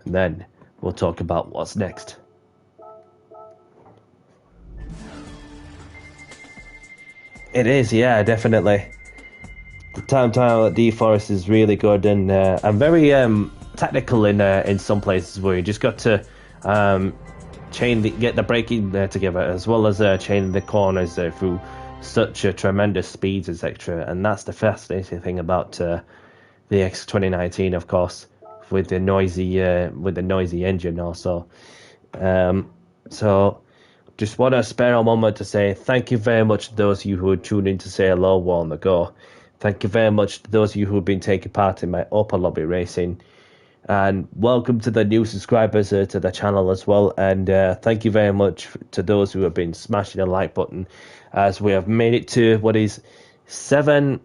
and then we'll talk about what's next. It is, yeah, definitely. The time trial at D-Forest is really good, and I'm very technical in some places where you just got to get the braking together, as well as chaining the corners through such tremendous speeds, etc. And that's the fascinating thing about the X 2019, of course, with the noisy engine also. So just want to spare a moment to say thank you very much to those of you who are tuned in to say hello while on the go. Thank you very much to those of you who have been taking part in my open lobby racing. And welcome to the new subscribers to the channel as well. And thank you very much to those who have been smashing the like button, as we have made it to what is 7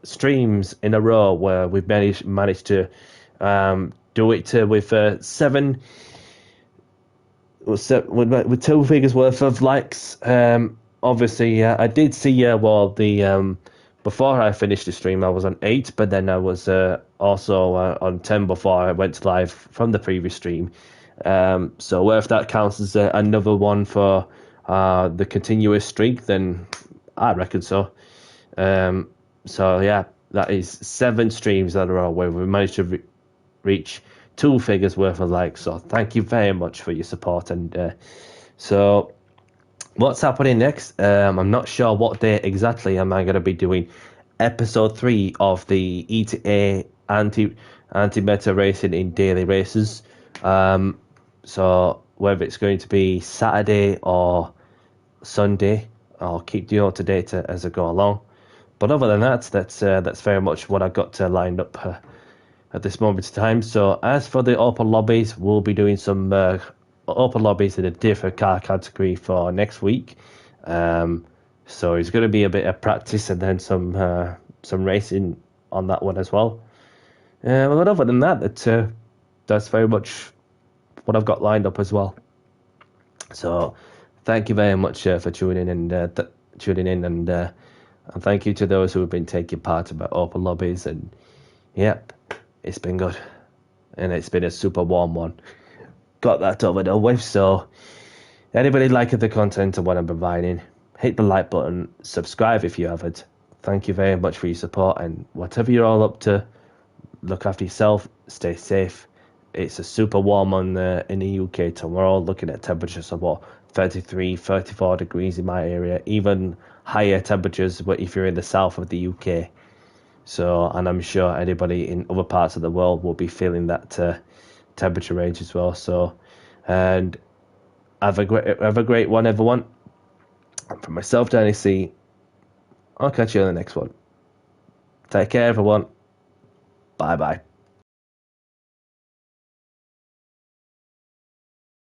streams in a row where we've managed to do it with 7 with 2 figures worth of likes. Obviously, I did see before I finished the stream, I was on 8, but then I was also on 10 before I went live from the previous stream. So if that counts as another one for the continuous streak, then I reckon so. So yeah, that is 7 streams that are where we managed to reach 2 figures worth of likes. So thank you very much for your support. And so what's happening next? I'm not sure what day exactly am I going to be doing episode 3 of the ETA anti-meta racing in daily races. So whether it's going to be Saturday or Sunday, I'll keep you up to date as I go along. But other than that, that's very much what I got lined up at this moment in time. So as for the open lobbies, we'll be doing some open lobbies in a different car category for next week. So it's going to be a bit of practice and then some racing on that one as well. But other than that, that's very much what I've got lined up as well. So thank you very much for tuning in and thank you to those who have been taking part in my open lobbies. And yep, it's been good, and it's been a super warm one. Got that over the with. So anybody liking the content and what I'm providing, hit the like button, subscribe if you haven't. Thank you very much for your support, and whatever you're all up to, look after yourself, stay safe. It's a super warm in the UK tomorrow, looking at temperatures of what, 33, 34 degrees in my area, even higher temperatures if you're in the south of the UK. So, and I'm sure anybody in other parts of the world will be feeling that temperature range as well. So, and have a great one, everyone. And for myself, Danny C, I'll catch you on the next one. Take care, everyone. Bye bye.